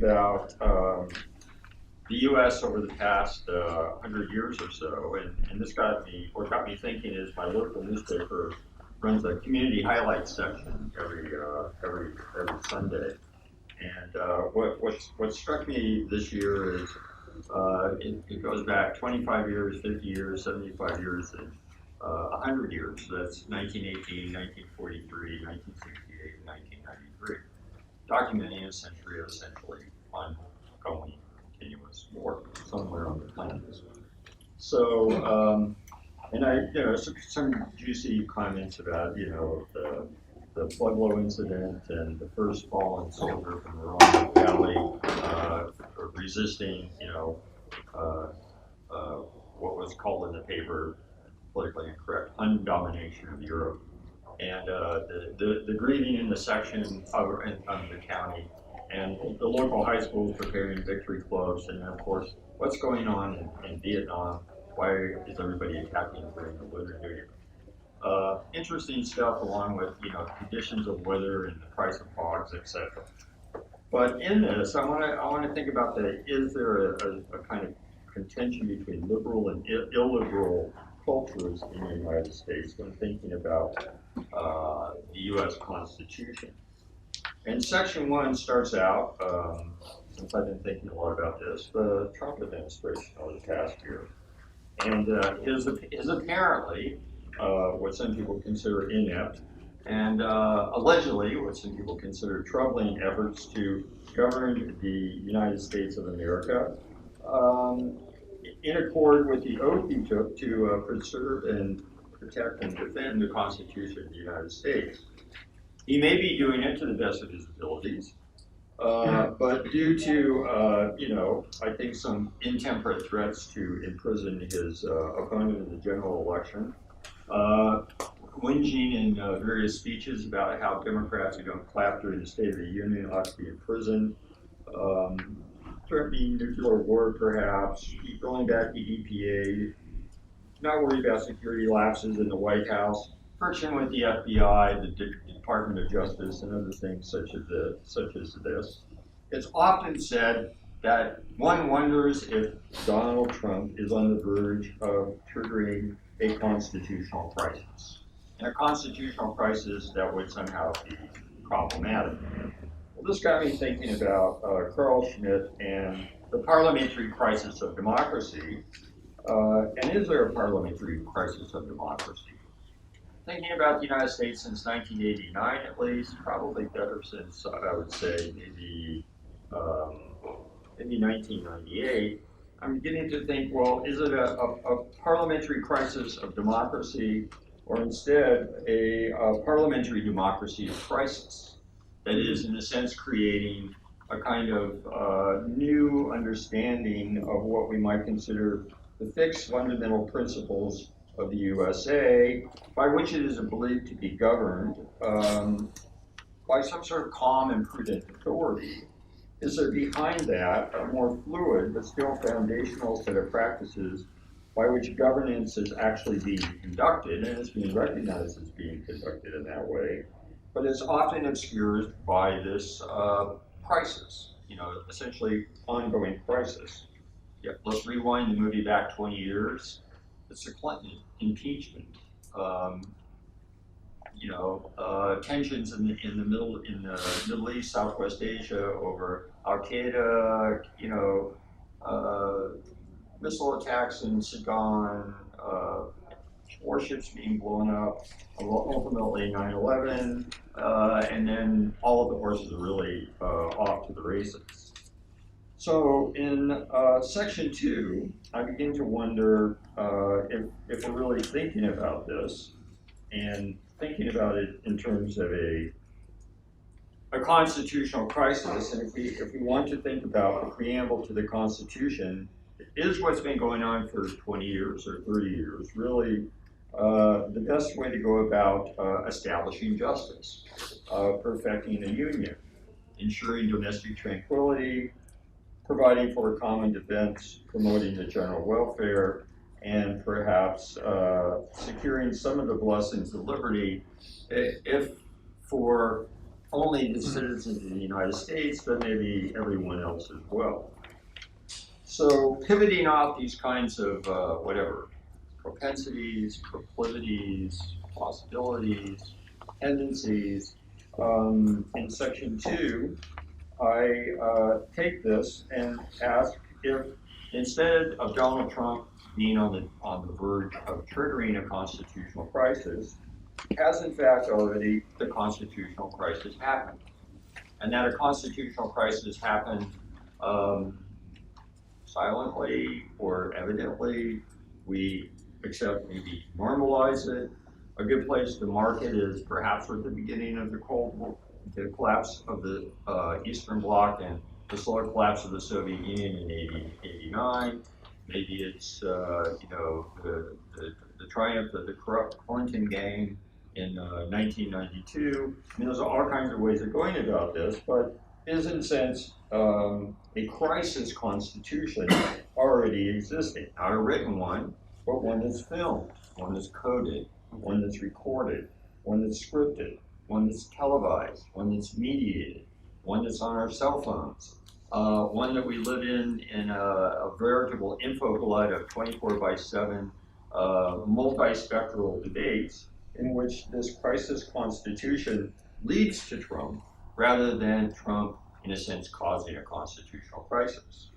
about the U.S. over the past 100 years or so, and this got me thinking is my local newspaper runs a community highlights section every Sunday, and what struck me this year is it goes back 25 years, 50 years, 75 years, and 100 years. So that's 1918, 1943, 1968, and 1993, documenting a century of essentially ongoing continuous war somewhere on the planet. So, and some juicy comments about, the Pueblo incident and the first fallen soldier from the Roanoke Valley resisting, what was called in the paper, politically incorrect, undomination of Europe, and the grieving in the section of the county, and the local high schools preparing victory clubs, and then of course what's going on in Vietnam. Why is everybody attacking during the Lunar New Year? Interesting stuff, along with conditions of weather and the price of hogs, etc. But in this, I want to think about is there a kind of contention between liberal and illiberal cultures in the United States when thinking about the U.S. Constitution? And Section 1 starts out, since I've been thinking a lot about this, the Trump administration over the past year, and is apparently what some people consider inept, and allegedly what some people consider troubling efforts to govern the United States of America in accord with the oath he took to preserve and protect and defend the Constitution of the United States. He may be doing it to the best of his abilities, but due to, I think some intemperate threats to imprison his opponent in the general election, whinging in various speeches about how Democrats who don't clap during the State of the Union ought to be in prison, threatening nuclear war perhaps, going back to EPA, not worried about security lapses in the White House, friction with the FBI, the Department of Justice, and other things such as this. It's often said that one wonders if Donald Trump is on the verge of triggering a constitutional crisis, and a constitutional crisis that would somehow be problematic. Well, this got me thinking about Carl Schmitt and the parliamentary crisis of democracy. And is there a parliamentary crisis of democracy? Thinking about the United States since 1989 at least, probably better since, I would say, maybe 1998, I'm beginning to think, well, is it a parliamentary crisis of democracy, or instead a parliamentary democracy of crisis? That is, in a sense, creating a kind of new understanding of what we might consider the fixed fundamental principles of the USA, by which it is believed to be governed by some sort of calm and prudent authority. Is there behind that a more fluid but still foundational set of practices by which governance is actually being conducted, and it's being recognized as being conducted in that way, but it's often obscured by this crisis, essentially ongoing crisis. Yeah, let's rewind the movie back 20 years. It's the Clinton impeachment. Tensions in the Middle East, Southwest Asia over Al Qaeda, missile attacks in Sudan, warships being blown up, ultimately 9/11, and then all of the horses are really off to the races. So in Section 2, I begin to wonder if we're really thinking about this and thinking about it in terms of a constitutional crisis, and if we want to think about the preamble to the Constitution, is what's been going on for 20 years or 30 years really the best way to go about establishing justice, perfecting the union, ensuring domestic tranquility, providing for a common defense, promoting the general welfare, and perhaps securing some of the blessings of liberty, if for only the citizens of the United States, but maybe everyone else as well. So pivoting off these kinds of propensities, proclivities, possibilities, tendencies, in section 2, I take this and ask if instead of Donald Trump being on the verge of triggering a constitutional crisis, has in fact already the constitutional crisis happened, and that a constitutional crisis happened silently or evidently. We accept, maybe normalize it. A good place to mark it is perhaps with the beginning of the Cold War, the collapse of the Eastern Bloc and the slow collapse of the Soviet Union in 1989. Maybe it's the triumph of the corrupt Clinton gang in 1992. I mean, there's all kinds of ways of going about this, but is in a sense a crisis constitution already existing. Not a written one, but one that's filmed, one that's coded, one that's recorded, one that's scripted, one that's televised, one that's mediated, one that's on our cell phones, one that we live in a veritable info glut of 24/7 multispectral debates in which this crisis constitution leads to Trump rather than Trump, in a sense, causing a constitutional crisis.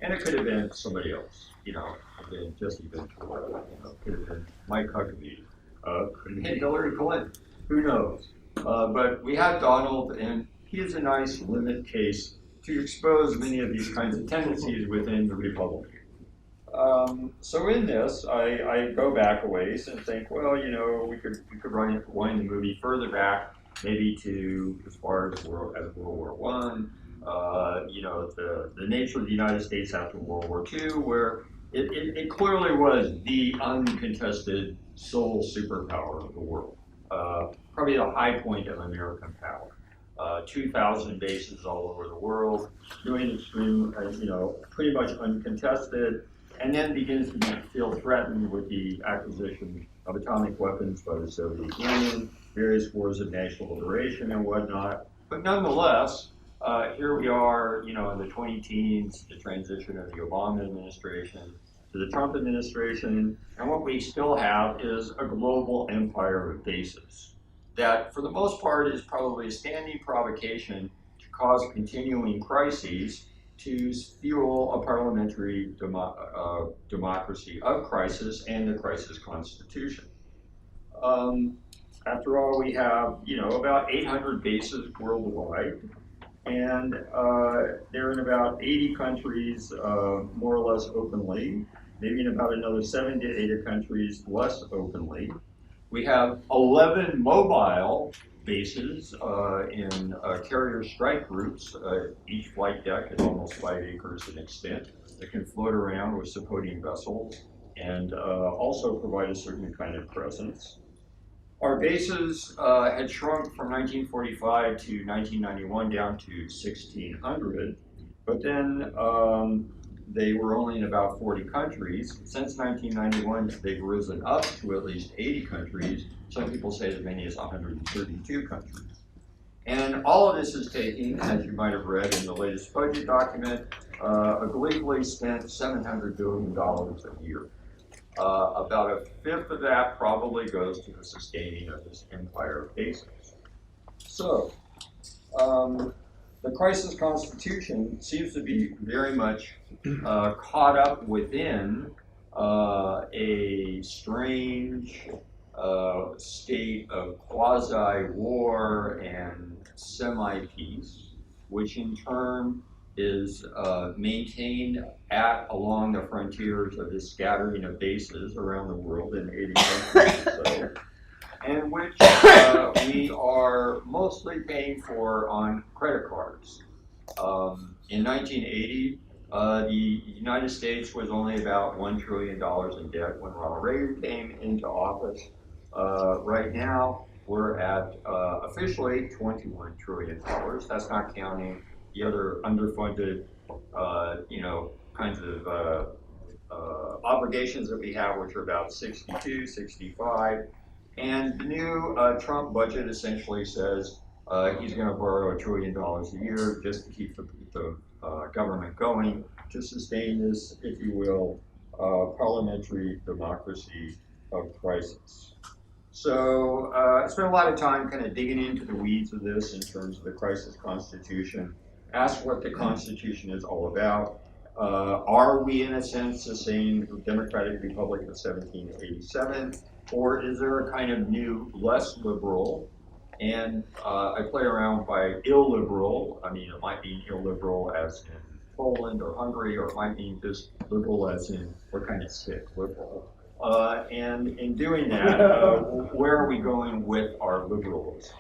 And it could have been somebody else, could have been Jesse Ventura, could have been Mike Huckabee, could have been Hillary Clinton, who knows? But we have Donald, and he is a nice limit case to expose many of these kinds of tendencies within the Republic. So in this, I go back a ways and think, well, we could wind the movie further back, maybe to as far as World War I. The nature of the United States after World War II, where it clearly was the uncontested sole superpower of the world. Probably the high point of American power. 2,000 bases all over the world, doing extreme, pretty much uncontested, and then begins to feel threatened with the acquisition of atomic weapons by the Soviet Union, various wars of national liberation and whatnot. But nonetheless, here we are, in the 20-teens, the transition of the Obama administration to the Trump administration, and what we still have is a global empire of bases that, for the most part, is probably a standing provocation to cause continuing crises to fuel a parliamentary democracy of crisis and the crisis constitution. After all, we have, about 800 bases worldwide, and they're in about 80 countries, more or less openly, maybe in about another 7 to 8 countries less openly. We have 11 mobile bases in carrier strike groups. Each flight deck is almost 5 acres in extent that can float around with supporting vessels and also provide a certain kind of presence. Our bases had shrunk from 1945 to 1991 down to 1,600, but then they were only in about 40 countries. Since 1991, they've risen up to at least 80 countries. Some people say as many as 132 countries. And all of this is taking, as you might have read in the latest budget document, a gleefully spent $700 billion a year. About a fifth of that probably goes to the sustaining of this empire of bases. So, the crisis constitution seems to be very much caught up within a strange state of quasi-war and semi-peace, which in turn is maintained along the frontiers of this scattering of bases around the world in 80 countries or so, and which we are mostly paying for on credit cards. In 1980, the United States was only about $1 trillion in debt when Ronald Reagan came into office. Right now, we're at officially $21 trillion. That's not counting the other underfunded, kinds of obligations that we have, which are about 62, 65. And the new Trump budget essentially says He's going to borrow $1 trillion a year just to keep the government going, to sustain this, if you will, parliamentary democracy of crisis. So I spent a lot of time kind of digging into the weeds of this in terms of the crisis constitution, ask what the Constitution is all about. Are we, in a sense, the same Democratic Republic of 1787, or is there a kind of new, less liberal, and I play around by illiberal? I mean, it might mean illiberal as in Poland or Hungary, or it might mean just liberal as in we're kind of sick liberal. And in doing that, where are we going with our liberalism?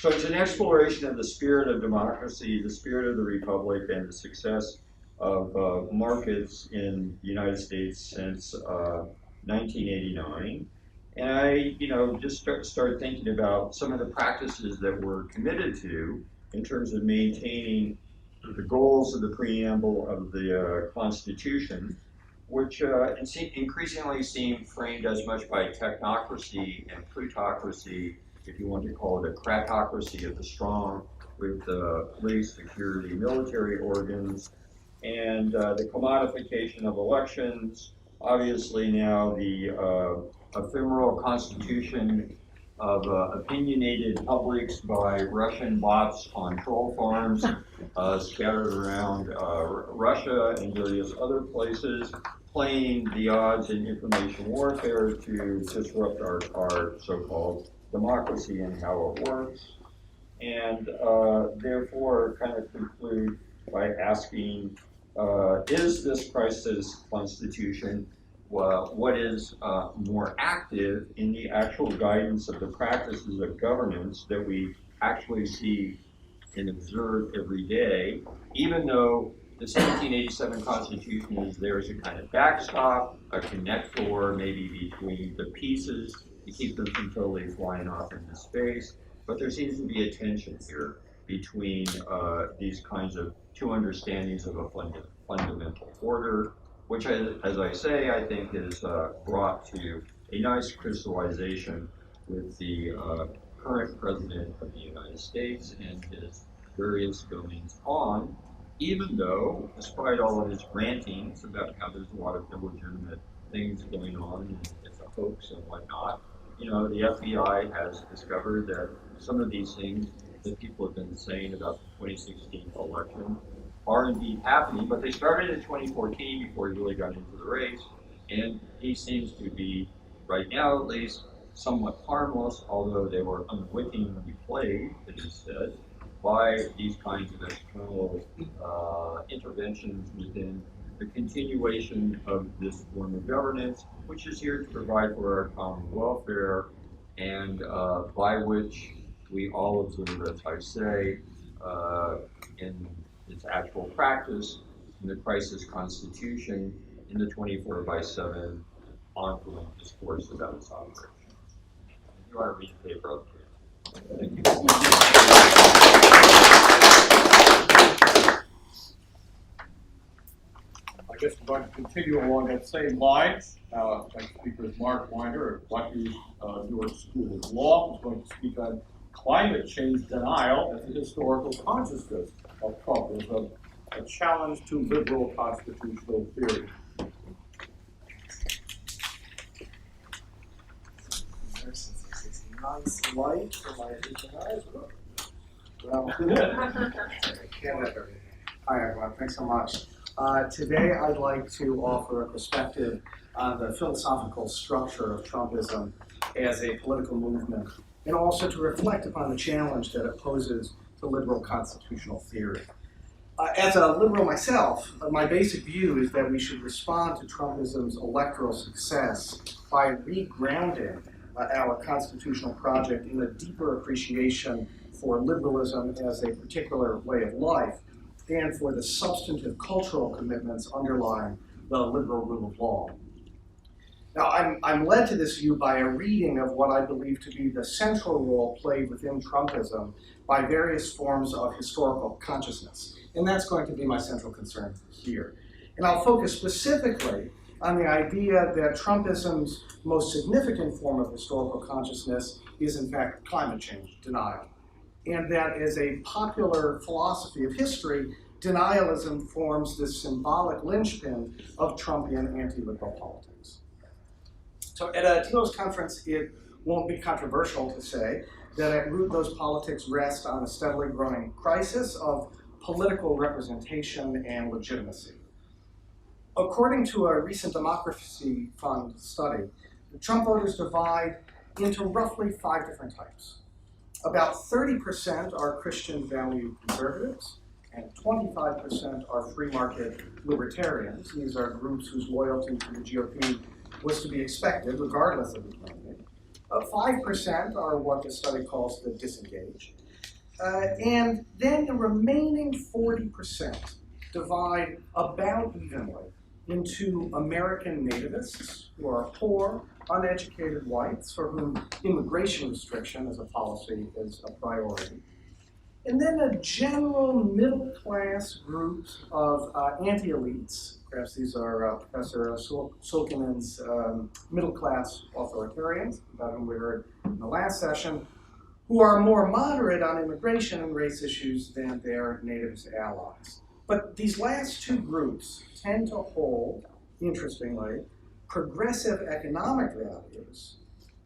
So it's an exploration of the spirit of democracy, the spirit of the republic, and the success of markets in the United States since 1989. And I, just start thinking about some of the practices that we're committed to in terms of maintaining the goals of the preamble of the Constitution, which increasingly seem framed as much by technocracy and plutocracy, if you want to call it a cratocracy of the strong, with police, security, military organs, and the commodification of elections. Obviously now the ephemeral constitution of opinionated publics by Russian bots on troll farms scattered around Russia and various other places, playing the odds in information warfare to disrupt our so-called democracy and how it works. And therefore kind of conclude by asking, is this crisis constitution what is more active in the actual guidance of the practices of governance that we actually see and observe every day, even though the 1787 Constitution is there as a kind of backstop, a connector maybe between the pieces to keep them from totally flying off into space. But there seems to be a tension here between these kinds of two understandings of a fundamental order, which, as I say, I think is brought to a nice crystallization with the current President of the United States and his various goings on, even though, despite all of his rantings about how there's a lot of illegitimate things going on and it's a hoax and whatnot, the FBI has discovered that some of these things that people have been saying about the 2016 election are indeed happening, but they started in 2014 before he really got into the race, and he seems to be, right now at least, somewhat harmless, although they were unwittingly played, it is said, by these kinds of external interventions within the continuation of this form of governance, which is here to provide for our common welfare, and by which we all observe, as I say, in its actual practice, in the crisis constitution, in the 24/7 ongoing discourse about its operation. If you want to read the paper, I'll do it. Thank you. I guess we're going to continue along that same line. Next speaker is Mark Weiner at Rutgers Newark School of Law, who's going to speak on climate change denial as a historical consciousness of Trumpism, a challenge to liberal constitutional theory. Nice light for my vision eyes. Well, I can't have everything. Hi everyone, thanks so much. Today I'd like to offer a perspective on the philosophical structure of Trumpism as a political movement, and also to reflect upon the challenge that it poses to liberal constitutional theory. As a liberal myself, my basic view is that we should respond to Trumpism's electoral success by regrounding our constitutional project in a deeper appreciation for liberalism as a particular way of life and for the substantive cultural commitments underlying the liberal rule of law. Now, I'm led to this view by a reading of what I believe to be the central role played within Trumpism by various forms of historical consciousness. And that's going to be my central concern here. And I'll focus specifically on the idea that Trumpism's most significant form of historical consciousness is, in fact, climate change denial. and that as a popular philosophy of history, denialism forms this symbolic linchpin of Trumpian anti-liberal politics. So at a Telos conference, it won't be controversial to say that at root those politics rest on a steadily growing crisis of political representation and legitimacy. According to a recent Democracy Fund study, the Trump voters divide into roughly 5 different types. About 30% are Christian value conservatives, and 25% are free market libertarians. These are groups whose loyalty to the GOP was to be expected, regardless of the candidate. 5% are what the study calls the disengaged. And then the remaining 40% divide about evenly into American nativists, who are poor, uneducated whites for whom immigration restriction as a policy is a priority. And then a general middle-class group of anti-elites. Perhaps these are Professor Sulkinen's middle-class authoritarians, about whom we heard in the last session, who are more moderate on immigration and race issues than their natives allies. But these last two groups tend to hold, interestingly, progressive economic values.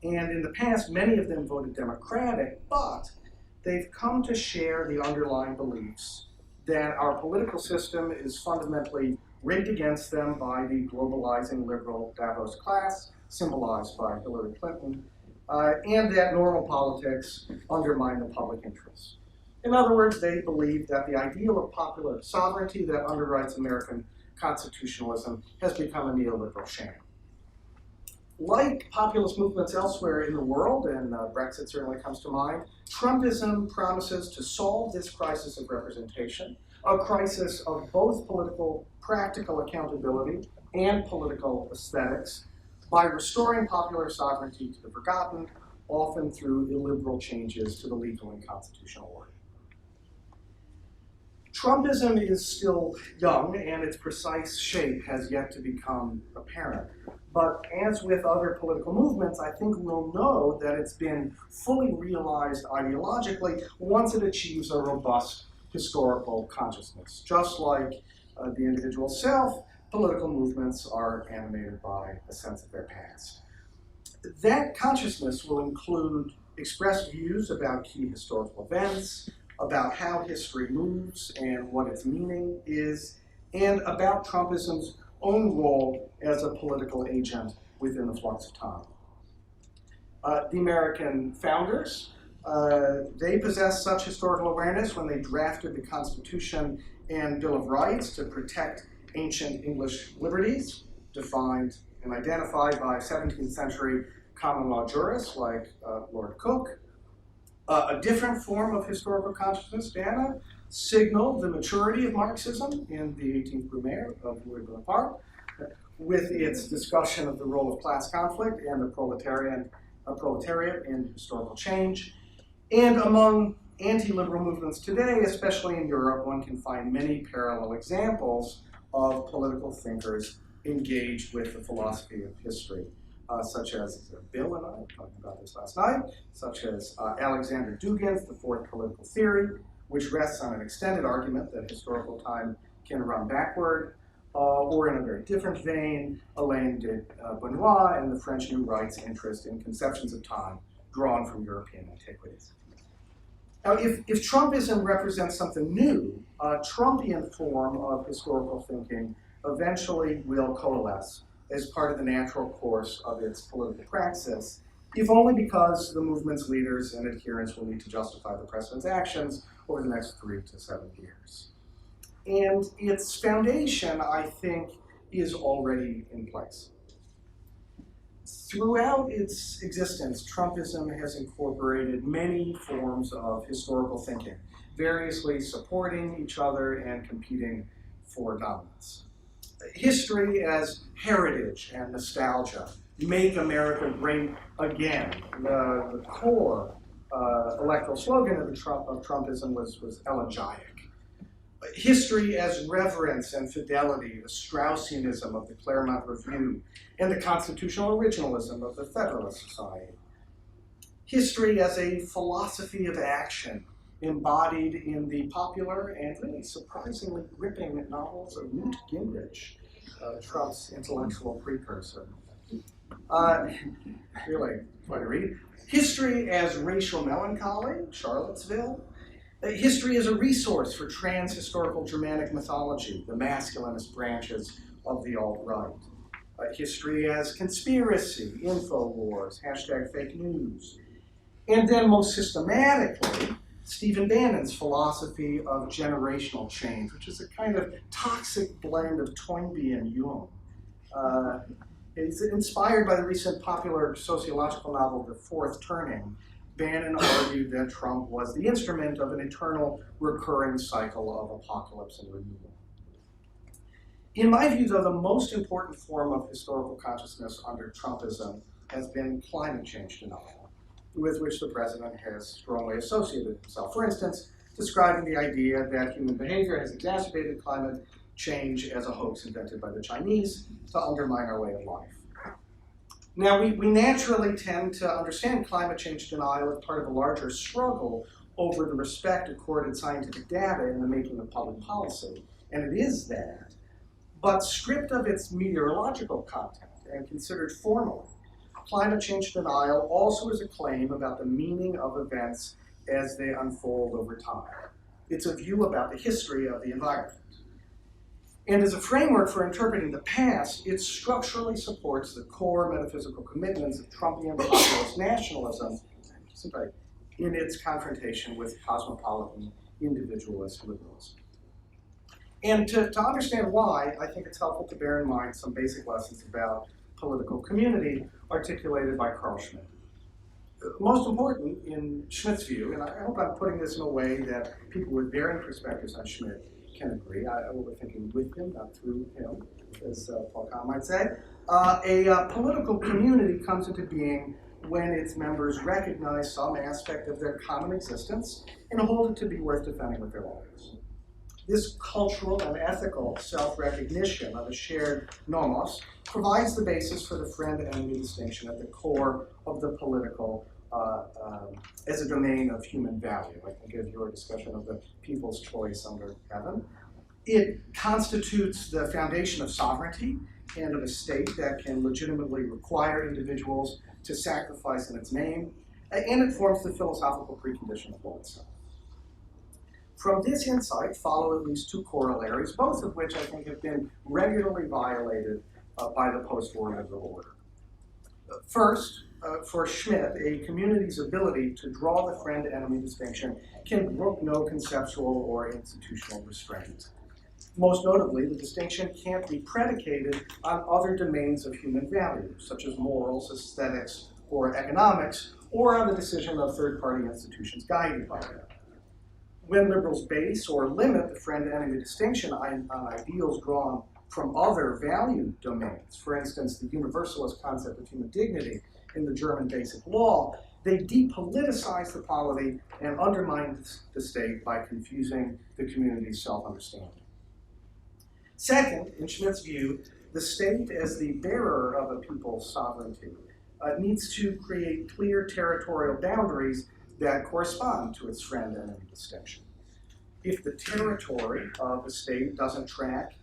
And in the past, many of them voted Democratic, but they've come to share the underlying beliefs that our political system is fundamentally rigged against them by the globalizing liberal Davos class, symbolized by Hillary Clinton, and that normal politics undermine the public interest. In other words, they believe that the ideal of popular sovereignty that underwrites American constitutionalism has become a neoliberal sham. Like populist movements elsewhere in the world, and Brexit certainly comes to mind, Trumpism promises to solve this crisis of representation, a crisis of both political practical accountability and political aesthetics, by restoring popular sovereignty to the forgotten, often through illiberal changes to the legal and constitutional order. Trumpism is still young, and its precise shape has yet to become apparent. But as with other political movements, I think we'll know that it's been fully realized ideologically once it achieves a robust historical consciousness. Just like the individual self, political movements are animated by a sense of their past. That consciousness will include expressed views about key historical events, about how history moves and what its meaning is, and about Trumpism's own role as a political agent within the flux of time. The American founders, they possessed such historical awareness when they drafted the Constitution and Bill of Rights to protect ancient English liberties, defined and identified by 17th century common law jurists like Lord Coke. A different form of historical consciousness, Dana, signaled the maturity of Marxism in the 18th Brumaire of Louis Bonaparte, with its discussion of the role of class conflict and the proletariat in historical change. And among anti-liberal movements today, especially in Europe, one can find many parallel examples of political thinkers engaged with the philosophy of history, such as Bill and I talked about this last night, such as Alexander Dugin's The Fourth Political Theory, which rests on an extended argument that historical time can run backward, or in a very different vein, Alain de Benoit and the French New Right's interest in conceptions of time drawn from European antiquities. Now, if Trumpism represents something new, a Trumpian form of historical thinking eventually will coalesce as part of the natural course of its political praxis, if only because the movement's leaders and adherents will need to justify the president's actions over the next 3 to 7 years. And its foundation, I think, is already in place. Throughout its existence, Trumpism has incorporated many forms of historical thinking, variously supporting each other and competing for dominance. History as heritage and nostalgia, make America great again. The core electoral slogan of Trumpism was elegiac. History as reverence and fidelity, the Straussianism of the Claremont Review, and the constitutional originalism of the Federalist Society. History as a philosophy of action, embodied in the popular and really surprisingly gripping novels of Newt Gingrich, Trump's intellectual precursor. Really quite a read. History as Racial Melancholy, Charlottesville. History as a resource for trans-historical Germanic mythology, the masculinist branches of the alt-right. History as conspiracy, InfoWars, #fake news. And then most systematically, Stephen Bannon's philosophy of generational change, which is a kind of toxic blend of Toynbee and Jung. It's inspired by the recent popular sociological novel, The Fourth Turning. Bannon argued that Trump was the instrument of an eternal recurring cycle of apocalypse and renewal. In my view, though, the most important form of historical consciousness under Trumpism has been climate change denial, with which the president has strongly associated himself. For instance, describing the idea that human behavior has exacerbated climate change as a hoax invented by the Chinese to undermine our way of life. Now, we naturally tend to understand climate change denial as part of a larger struggle over the respect accorded scientific data in the making of public policy, and it is that. But stripped of its meteorological content and considered formally, climate change denial also is a claim about the meaning of events as they unfold over time. It's a view about the history of the environment. And as a framework for interpreting the past, it structurally supports the core metaphysical commitments of Trumpian populist nationalism in its confrontation with cosmopolitan individualist liberalism. And to understand why, I think it's helpful to bear in mind some basic lessons about political community articulated by Carl Schmitt. Most important in Schmitt's view, and I hope I'm putting this in a way that people with varying perspectives on Schmitt can agree. I will be thinking with him, not through him, as Paul Kahn might say. A political community comes into being when its members recognize some aspect of their common existence and hold it to be worth defending with their lives. This cultural and ethical self-recognition of a shared nomos provides the basis for the friend-enemy distinction at the core of the political as a domain of human value. I think of your discussion of the people's choice under heaven. It constitutes the foundation of sovereignty and of a state that can legitimately require individuals to sacrifice in its name, and it forms the philosophical precondition of law itself. From this insight follow at least two corollaries, both of which I think have been regularly violated by the post-war liberal order. First, for Schmitt, a community's ability to draw the friend-enemy distinction can brook no conceptual or institutional restraint. Most notably, the distinction can't be predicated on other domains of human value, such as morals, aesthetics, or economics, or on the decision of third-party institutions guided by them. When liberals base or limit the friend-enemy distinction on ideals drawn from other value domains, for instance, the universalist concept of human dignity in the German basic law, they depoliticize the polity and undermine the state by confusing the community's self-understanding. Second, in Schmitt's view, the state as the bearer of a people's sovereignty needs to create clear territorial boundaries that correspond to its friend-enemy distinction. If the territory of the state doesn't track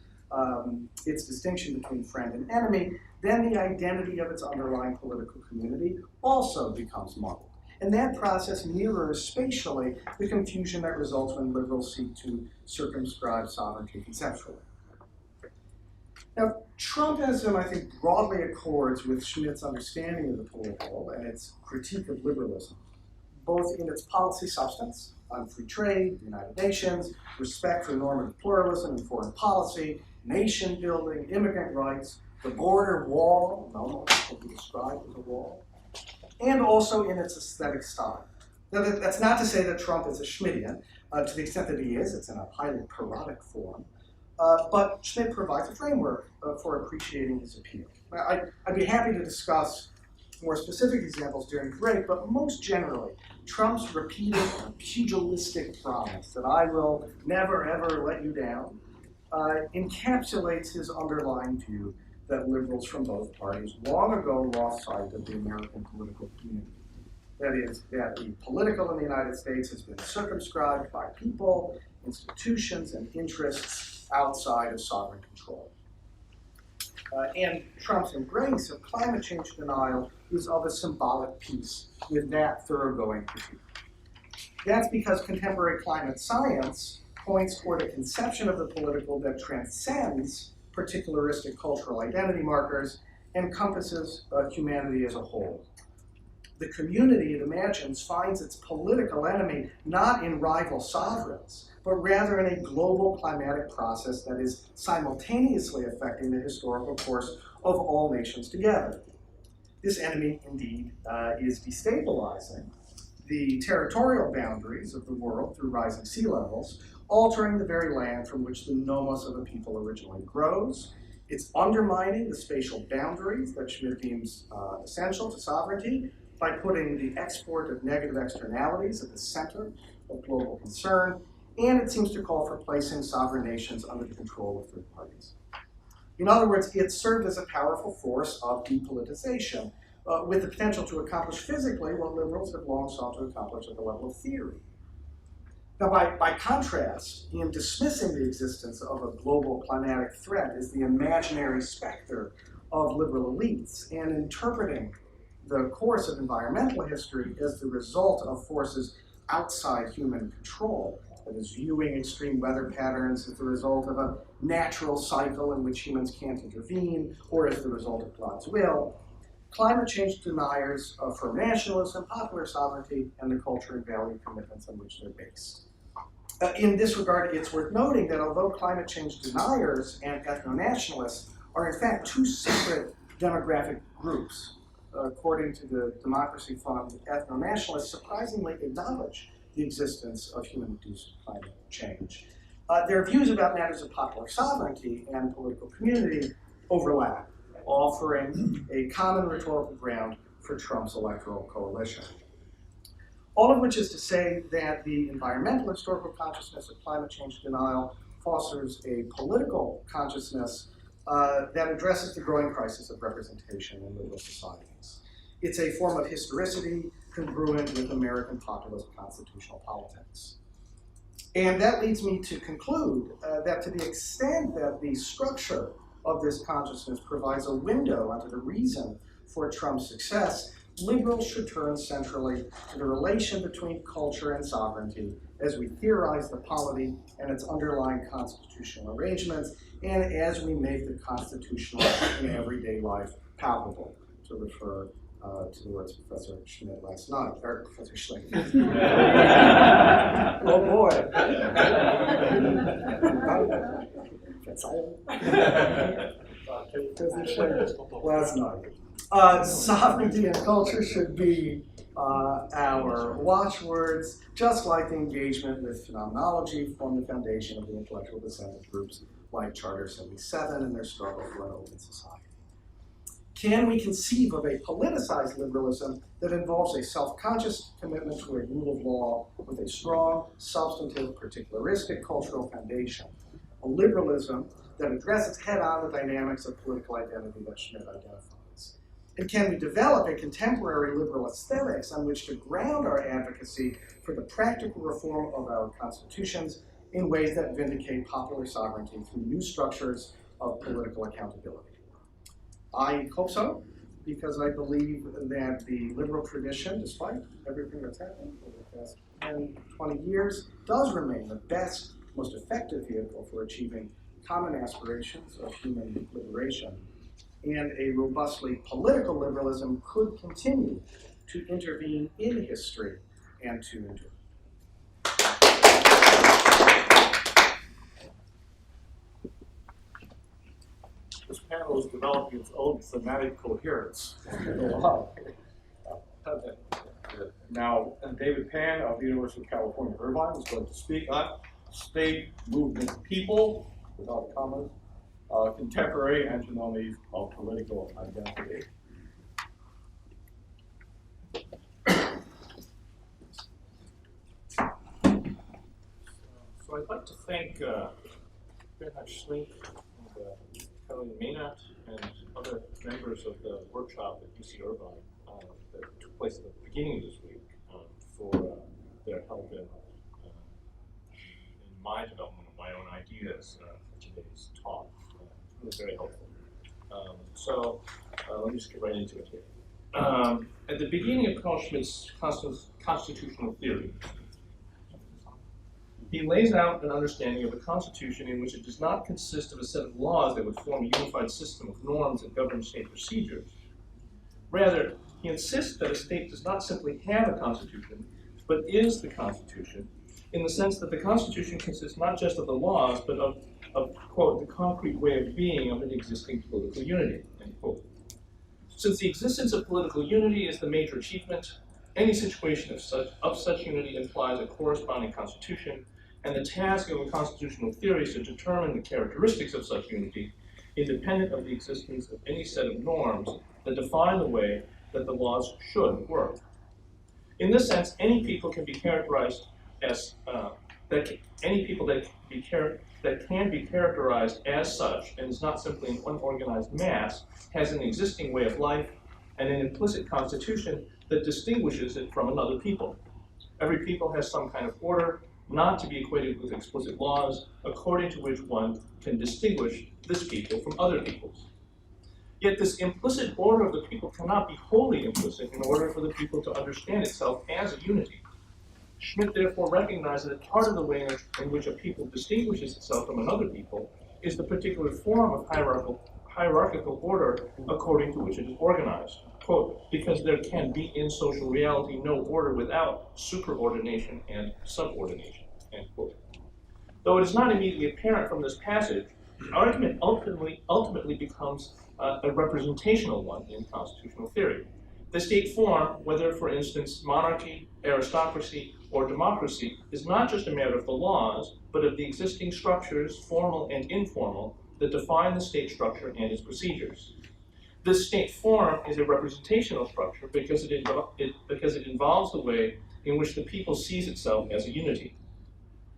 its distinction between friend and enemy, then the identity of its underlying political community also becomes muddled. And that process mirrors spatially the confusion that results when liberals seek to circumscribe sovereignty conceptually. Now, Trumpism, I think, broadly accords with Schmitt's understanding of the political and its critique of liberalism, both in its policy substance on free trade, the United Nations, respect for normative pluralism in foreign policy, nation building, immigrant rights, the border wall, no, can be described as a wall, and also in its aesthetic style. Now, that's not to say that Trump is a Schmittian. To the extent that he is, it's in a highly parodic form. But Schmitt provides a framework for appreciating his appeal. I'd be happy to discuss more specific examples during the break, but most generally, Trump's repeated pugilistic promise that I will never ever let you down encapsulates his underlying view that liberals from both parties long ago lost sight of the American political community. That is, that the political in the United States has been circumscribed by people, institutions, and interests outside of sovereign control. And Trump's embrace of climate change denial is of a symbolic piece with that thoroughgoing critique. That's because contemporary climate science points toward a conception of the political that transcends particularistic cultural identity markers and encompasses humanity as a whole. The community, it imagines, finds its political enemy not in rival sovereigns, but rather in a global climatic process that is simultaneously affecting the historical course of all nations together. This enemy, indeed, is destabilizing the territorial boundaries of the world through rising sea levels, altering the very land from which the nomos of a people originally grows. It's undermining the spatial boundaries that Schmidt deems essential to sovereignty by putting the export of negative externalities at the center of global concern, and it seems to call for placing sovereign nations under the control of third parties. In other words, it served as a powerful force of depoliticization, with the potential to accomplish physically what liberals have long sought to accomplish at the level of theory. Now, by contrast, in dismissing the existence of a global climatic threat as the imaginary specter of liberal elites and interpreting the course of environmental history as the result of forces outside human control, that is, viewing extreme weather patterns as the result of a natural cycle in which humans can't intervene, or as the result of God's will, climate change deniers affirm nationalism, popular sovereignty, and the culture and value commitments on which they're based. In this regard, it's worth noting that although climate change deniers and ethno-nationalists are in fact two separate demographic groups, according to the Democracy Fund, ethno-nationalists surprisingly acknowledge the existence of human-induced climate change. Their views about matters of popular sovereignty and political community overlap, offering a common rhetorical ground for Trump's electoral coalition. All of which is to say that the environmental historical consciousness of climate change denial fosters a political consciousness that addresses the growing crisis of representation in liberal societies. It's a form of historicity congruent with American populist constitutional politics. And that leads me to conclude that to the extent that the structure of this consciousness provides a window onto the reason for Trump's success, liberals should turn centrally to the relation between culture and sovereignty as we theorize the polity and its underlying constitutional arrangements, and as we make the constitutional in everyday life palpable, to refer to the words of Professor Schmidt last night, or Professor Schlick. Oh boy. Last night. Sovereignty and culture should be our watchwords, just like the engagement with phenomenology form the foundation of the intellectual dissent of groups like Charter 77 and their struggle for an open society. Can we conceive of a politicized liberalism that involves a self-conscious commitment to a rule of law with a strong, substantive, particularistic cultural foundation? A liberalism that addresses head-on the dynamics of political identity that Schmidt identifies. And can we develop a contemporary liberal aesthetics on which to ground our advocacy for the practical reform of our constitutions in ways that vindicate popular sovereignty through new structures of political accountability? I hope so, because I believe that the liberal tradition, despite everything that's happened over the past 10, 20 years, does remain the best, most effective vehicle for achieving common aspirations of human liberation. And a robustly political liberalism could continue to intervene in history and to endure. This panel is developing its own thematic coherence. Now, David Pan of the University of California, Irvine, is going to speak on state, movement, people, without commas, contemporary antinomies of political identity. So I'd like to thank Bernhard Schlink and Caroline Maynard and other members of the workshop at UC Irvine that took place at the beginning of this week for their help in my development of my own ideas for today's talk. It was very helpful. So let me just get right into it here. At the beginning of Carl Schmitt's constitutional theory, he lays out an understanding of a constitution in which it does not consist of a set of laws that would form a unified system of norms that govern state procedures. Rather, he insists that a state does not simply have a constitution, but is the constitution, in the sense that the constitution consists not just of the laws, but of quote, the concrete way of being of an existing political unity, end quote. Since the existence of political unity is the major achievement, any situation of such unity implies a corresponding constitution, and the task of a constitutional theory is to determine the characteristics of such unity, independent of the existence of any set of norms that define the way that the laws should work. In this sense, any people can be characterized as that can be characterized as such, and is not simply an unorganized mass, has an existing way of life and an implicit constitution that distinguishes it from another people. Every people has some kind of order, not to be equated with explicit laws, according to which one can distinguish this people from other peoples. Yet this implicit order of the people cannot be wholly implicit in order for the people to understand itself as a unity. Schmitt therefore recognizes that part of the way in which a people distinguishes itself from another people is the particular form of hierarchical order according to which it is organized. Quote, because there can be in social reality no order without superordination and subordination, end quote. Though it is not immediately apparent from this passage, the argument ultimately becomes a representational one in constitutional theory. The state form, whether, for instance, monarchy, aristocracy, or democracy, is not just a matter of the laws, but of the existing structures, formal and informal, that define the state structure and its procedures. This state form is a representational structure because it involves the way in which the people sees itself as a unity.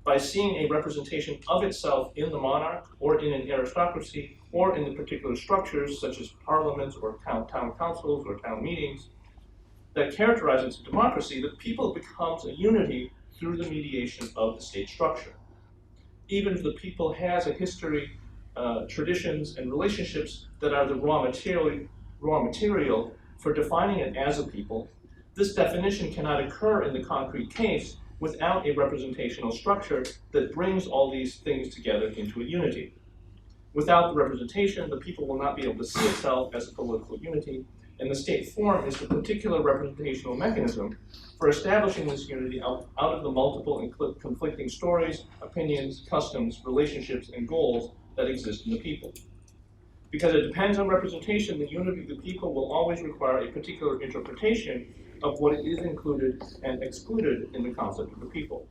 By seeing a representation of itself in the monarch, or in an aristocracy, or in the particular structures such as parliaments or town councils or town meetings that characterize its democracy, the people becomes a unity through the mediation of the state structure. Even if the people has a history, traditions, and relationships that are the raw material for defining it as a people, this definition cannot occur in the concrete case without a representational structure that brings all these things together into a unity. Without the representation, the people will not be able to see itself as a political unity, and the state form is the particular representational mechanism for establishing this unity out of the multiple and conflicting stories, opinions, customs, relationships, and goals that exist in the people. Because it depends on representation, the unity of the people will always require a particular interpretation of what is included and excluded in the concept of the people.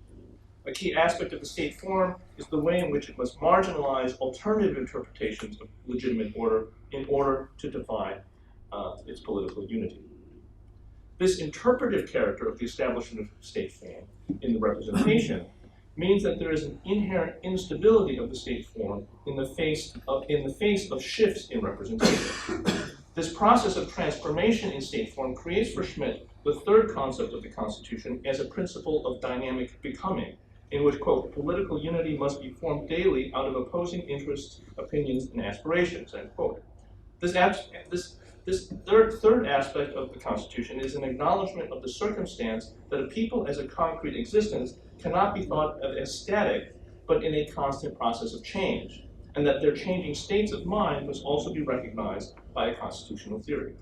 A key aspect of the state form is the way in which it must marginalize alternative interpretations of legitimate order in order to define its political unity. This interpretive character of the establishment of state form in the representation means that there is an inherent instability of the state form in the face of shifts in representation. This process of transformation in state form creates for Schmitt the third concept of the Constitution as a principle of dynamic becoming, in which, quote, political unity must be formed daily out of opposing interests, opinions, and aspirations, end quote. This third aspect of the Constitution is an acknowledgement of the circumstance that a people as a concrete existence cannot be thought of as static, but in a constant process of change, and that their changing states of mind must also be recognized by a constitutional theory.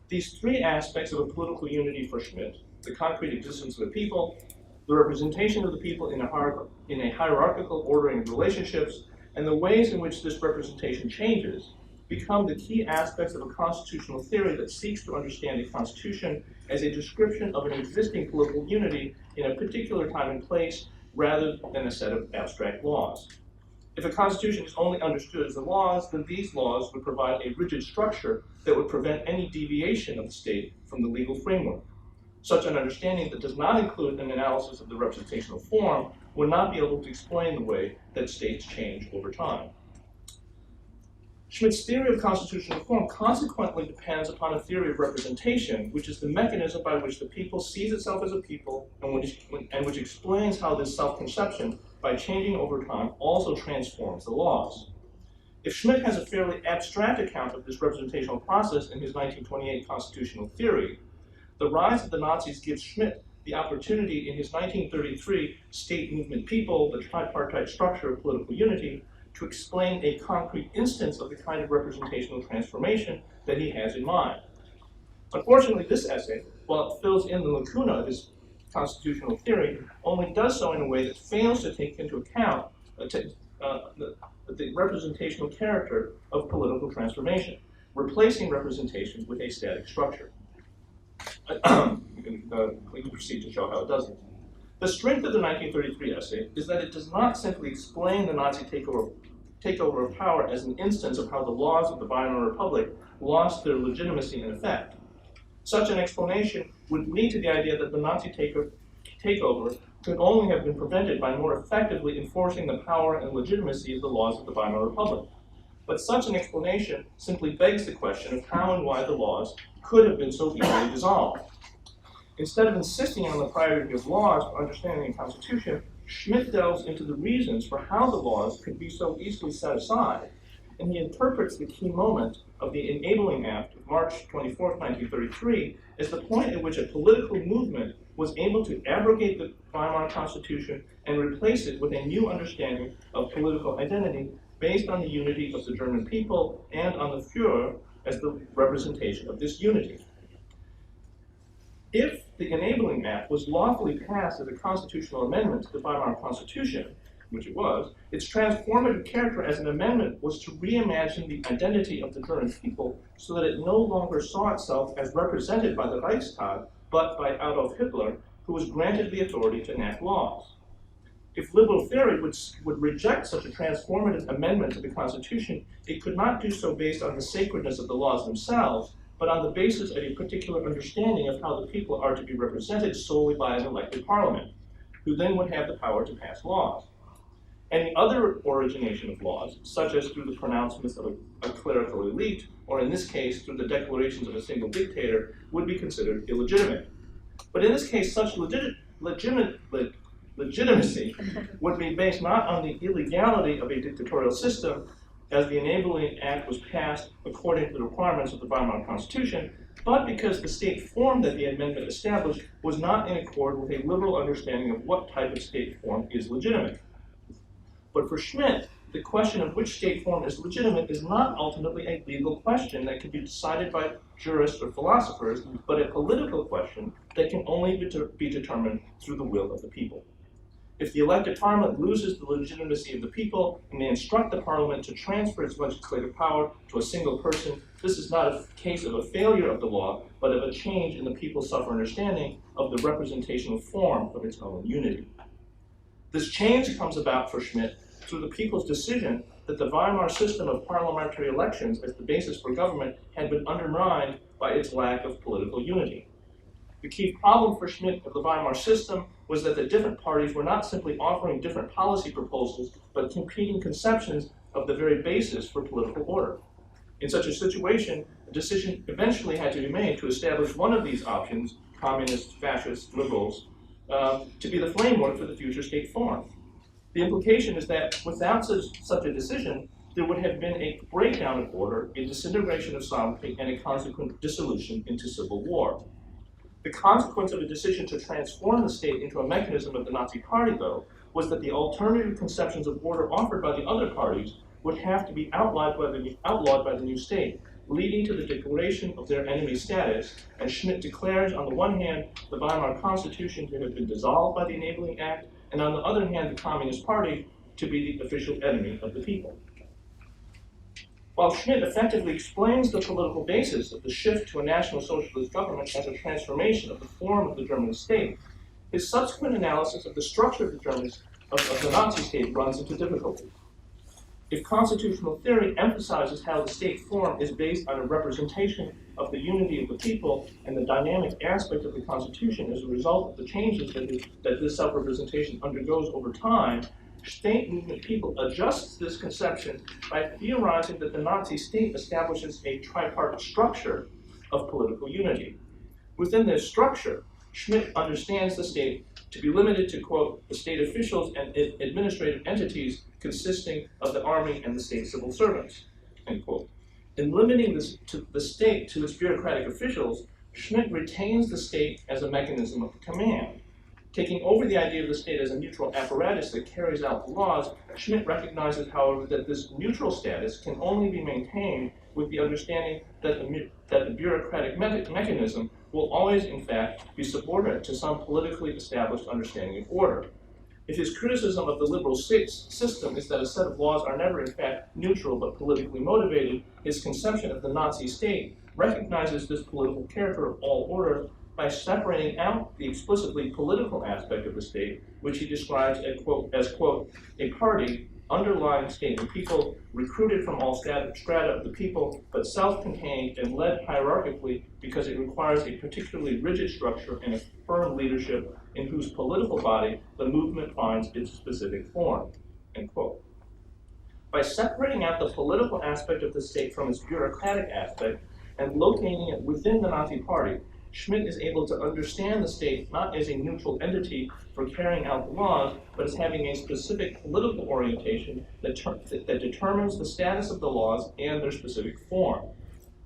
These three aspects of a political unity for Schmitt, the concrete existence of a people, the representation of the people in a hierarchical ordering of relationships, and the ways in which this representation changes, become the key aspects of a constitutional theory that seeks to understand a constitution as a description of an existing political unity in a particular time and place, rather than a set of abstract laws. If a constitution is only understood as the laws, then these laws would provide a rigid structure that would prevent any deviation of the state from the legal framework. Such an understanding that does not include an analysis of the representational form would not be able to explain the way that states change over time. Schmidt's theory of constitutional reform consequently depends upon a theory of representation, which is the mechanism by which the people sees itself as a people, and which explains how this self-conception, by changing over time, also transforms the laws. If Schmidt has a fairly abstract account of this representational process in his 1928 constitutional theory, the rise of the Nazis gives Schmidt the opportunity in his 1933 State Movement People, the tripartite structure of political unity, to explain a concrete instance of the kind of representational transformation that he has in mind. Unfortunately, this essay, while it fills in the lacuna of his constitutional theory, only does so in a way that fails to take into account the representational character of political transformation, replacing representation with a static structure. We can proceed to show how it doesn't. The strength of the 1933 essay is that it does not simply explain the Nazi takeover of power as an instance of how the laws of the Weimar Republic lost their legitimacy and effect. Such an explanation would lead to the idea that the Nazi takeover could only have been prevented by more effectively enforcing the power and legitimacy of the laws of the Weimar Republic. But such an explanation simply begs the question of how and why the laws could have been so easily dissolved. Instead of insisting on the priority of laws for understanding the Constitution, Schmidt delves into the reasons for how the laws could be so easily set aside, and he interprets the key moment of the Enabling Act of March 24, 1933, as the point at which a political movement was able to abrogate the Weimar Constitution and replace it with a new understanding of political identity based on the unity of the German people and on the Führer as the representation of this unity. If the Enabling Act was lawfully passed as a constitutional amendment to the Weimar Constitution, which it was, its transformative character as an amendment was to reimagine the identity of the German people so that it no longer saw itself as represented by the Reichstag, but by Adolf Hitler, who was granted the authority to enact laws. If liberal theory would reject such a transformative amendment to the Constitution, it could not do so based on the sacredness of the laws themselves, but on the basis of a particular understanding of how the people are to be represented solely by an elected parliament, who then would have the power to pass laws. Any other origination of laws, such as through the pronouncements of a clerical elite, or in this case through the declarations of a single dictator, would be considered illegitimate. But in this case, such legitimacy would be based not on the illegality of a dictatorial system, as the Enabling Act was passed according to the requirements of the Weimar Constitution, but because the state form that the amendment established was not in accord with a liberal understanding of what type of state form is legitimate. But for Schmidt, the question of which state form is legitimate is not ultimately a legal question that can be decided by jurists or philosophers, but a political question that can only be determined through the will of the people. If the elected parliament loses the legitimacy of the people and they instruct the parliament to transfer its legislative power to a single person, this is not a case of a failure of the law, but of a change in the people's self-understanding of the representational form of its own unity. This change comes about for Schmidt through the people's decision that the Weimar system of parliamentary elections as the basis for government had been undermined by its lack of political unity. The key problem for Schmidt of the Weimar system was that the different parties were not simply offering different policy proposals, but competing conceptions of the very basis for political order. In such a situation, a decision eventually had to be made to establish one of these options, communists, fascists, liberals, to be the framework for the future state form. The implication is that without such a decision, there would have been a breakdown of order, a disintegration of sovereignty, and a consequent dissolution into civil war. The consequence of a decision to transform the state into a mechanism of the Nazi Party, though, was that the alternative conceptions of order offered by the other parties would have to be outlawed by the new state, leading to the declaration of their enemy status, as Schmidt declares on the one hand the Weimar Constitution to have been dissolved by the Enabling Act, and on the other hand the Communist Party to be the official enemy of the people. While Schmidt effectively explains the political basis of the shift to a National Socialist government as a transformation of the form of the German state, his subsequent analysis of the structure of the Nazi state runs into difficulty. If constitutional theory emphasizes how the state form is based on a representation of the unity of the people and the dynamic aspect of the Constitution as a result of the changes that this self-representation undergoes over time, state movement people adjusts this conception by theorizing that the Nazi state establishes a tripartite structure of political unity. Within this structure, Schmidt understands the state to be limited to, quote, the state officials and administrative entities consisting of the army and the state civil servants, end quote. In limiting the state to its bureaucratic officials, Schmidt retains the state as a mechanism of command. Taking over the idea of the state as a neutral apparatus that carries out the laws, Schmidt recognizes, however, that this neutral status can only be maintained with the understanding that the bureaucratic mechanism will always, in fact, be subordinate to some politically established understanding of order. If his criticism of the liberal system is that a set of laws are never, in fact, neutral but politically motivated, his conception of the Nazi state recognizes this political character of all order by separating out the explicitly political aspect of the state, which he describes as, quote, a party underlying state of people, recruited from all strata of the people, but self-contained and led hierarchically because it requires a particularly rigid structure and a firm leadership in whose political body the movement finds its specific form, end quote. By separating out the political aspect of the state from its bureaucratic aspect and locating it within the Nazi Party, Schmidt is able to understand the state not as a neutral entity for carrying out the laws, but as having a specific political orientation that determines the status of the laws and their specific form.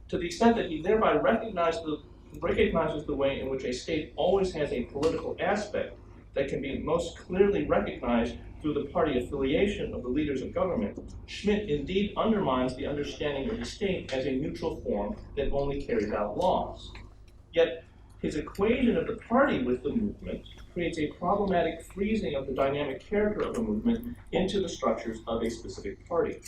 To the extent that he thereby recognizes the way in which a state always has a political aspect that can be most clearly recognized through the party affiliation of the leaders of government, Schmidt indeed undermines the understanding of the state as a neutral form that only carries out laws. Yet, his equation of the party with the movement creates a problematic freezing of the dynamic character of a movement into the structures of a specific party.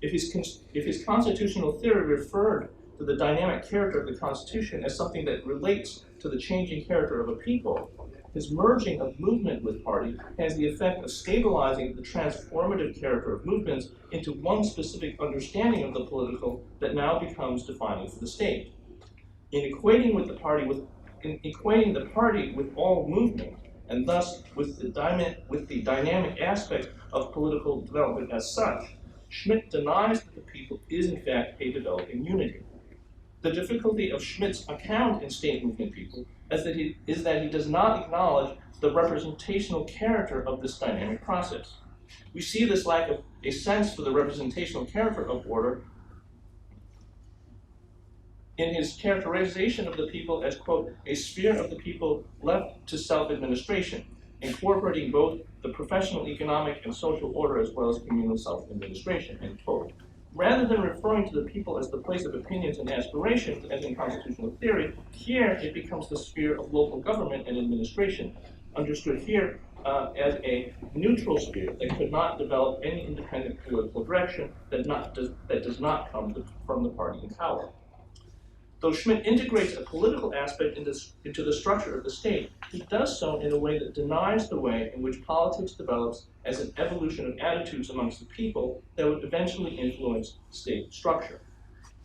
If his constitutional theory referred to the dynamic character of the Constitution as something that relates to the changing character of a people, his merging of movement with party has the effect of stabilizing the transformative character of movements into one specific understanding of the political that now becomes defining for the state. In equating the party with all movement, and thus with the dynamic aspect of political development as such, Schmidt denies that the people is in fact a developing unity. The difficulty of Schmidt's account in state movement people is that he does not acknowledge the representational character of this dynamic process. We see this lack of a sense for the representational character of order in his characterization of the people as, quote, a sphere of the people left to self-administration, incorporating both the professional, economic, and social order as well as communal self-administration, end quote. Rather than referring to the people as the place of opinions and aspirations, as in constitutional theory, here it becomes the sphere of local government and administration, understood here as a neutral sphere that could not develop any independent political direction that does not come from the party in power. Though Schmidt integrates a political aspect into the structure of the state, he does so in a way that denies the way in which politics develops as an evolution of attitudes amongst the people that would eventually influence state structure.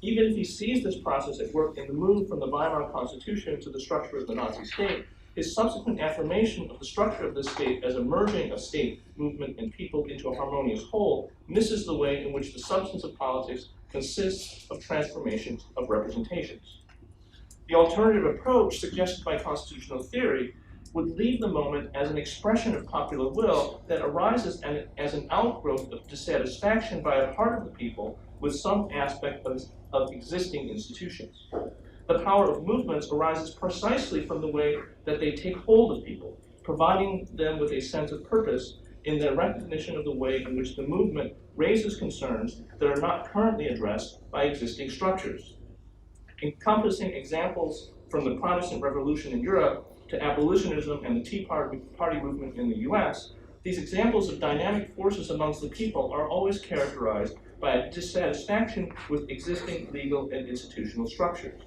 Even if he sees this process at work in the move from the Weimar Constitution to the structure of the Nazi state, his subsequent affirmation of the structure of the state as a merging of state, movement, and people into a harmonious whole misses the way in which the substance of politics consists of transformations of representations. The alternative approach suggested by constitutional theory would leave the moment as an expression of popular will that arises as an outgrowth of dissatisfaction by a part of the people with some aspect of existing institutions. The power of movements arises precisely from the way that they take hold of people, providing them with a sense of purpose in their recognition of the way in which the movement raises concerns that are not currently addressed by existing structures. Encompassing examples from the Protestant Revolution in Europe to abolitionism and the Tea Party movement in the US, these examples of dynamic forces amongst the people are always characterized by a dissatisfaction with existing legal and institutional structures.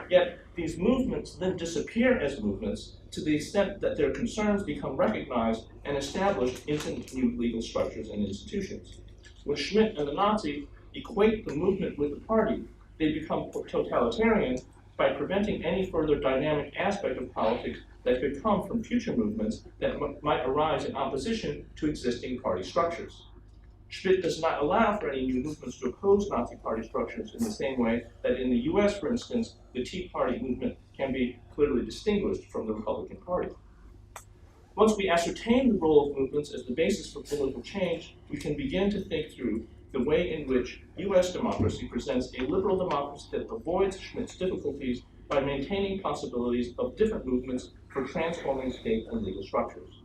Yet, these movements then disappear as movements to the extent that their concerns become recognized and established into new legal structures and institutions. When Schmidt and the Nazis equate the movement with the party, they become totalitarian by preventing any further dynamic aspect of politics that could come from future movements that might arise in opposition to existing party structures. Schmidt does not allow for any new movements to oppose Nazi party structures in the same way that in the US, for instance, the Tea Party movement can be clearly distinguished from the Republican Party. Once we ascertain the role of movements as the basis for political change, we can begin to think through the way in which US democracy presents a liberal democracy that avoids Schmidt's difficulties by maintaining possibilities of different movements for transforming state and legal structures.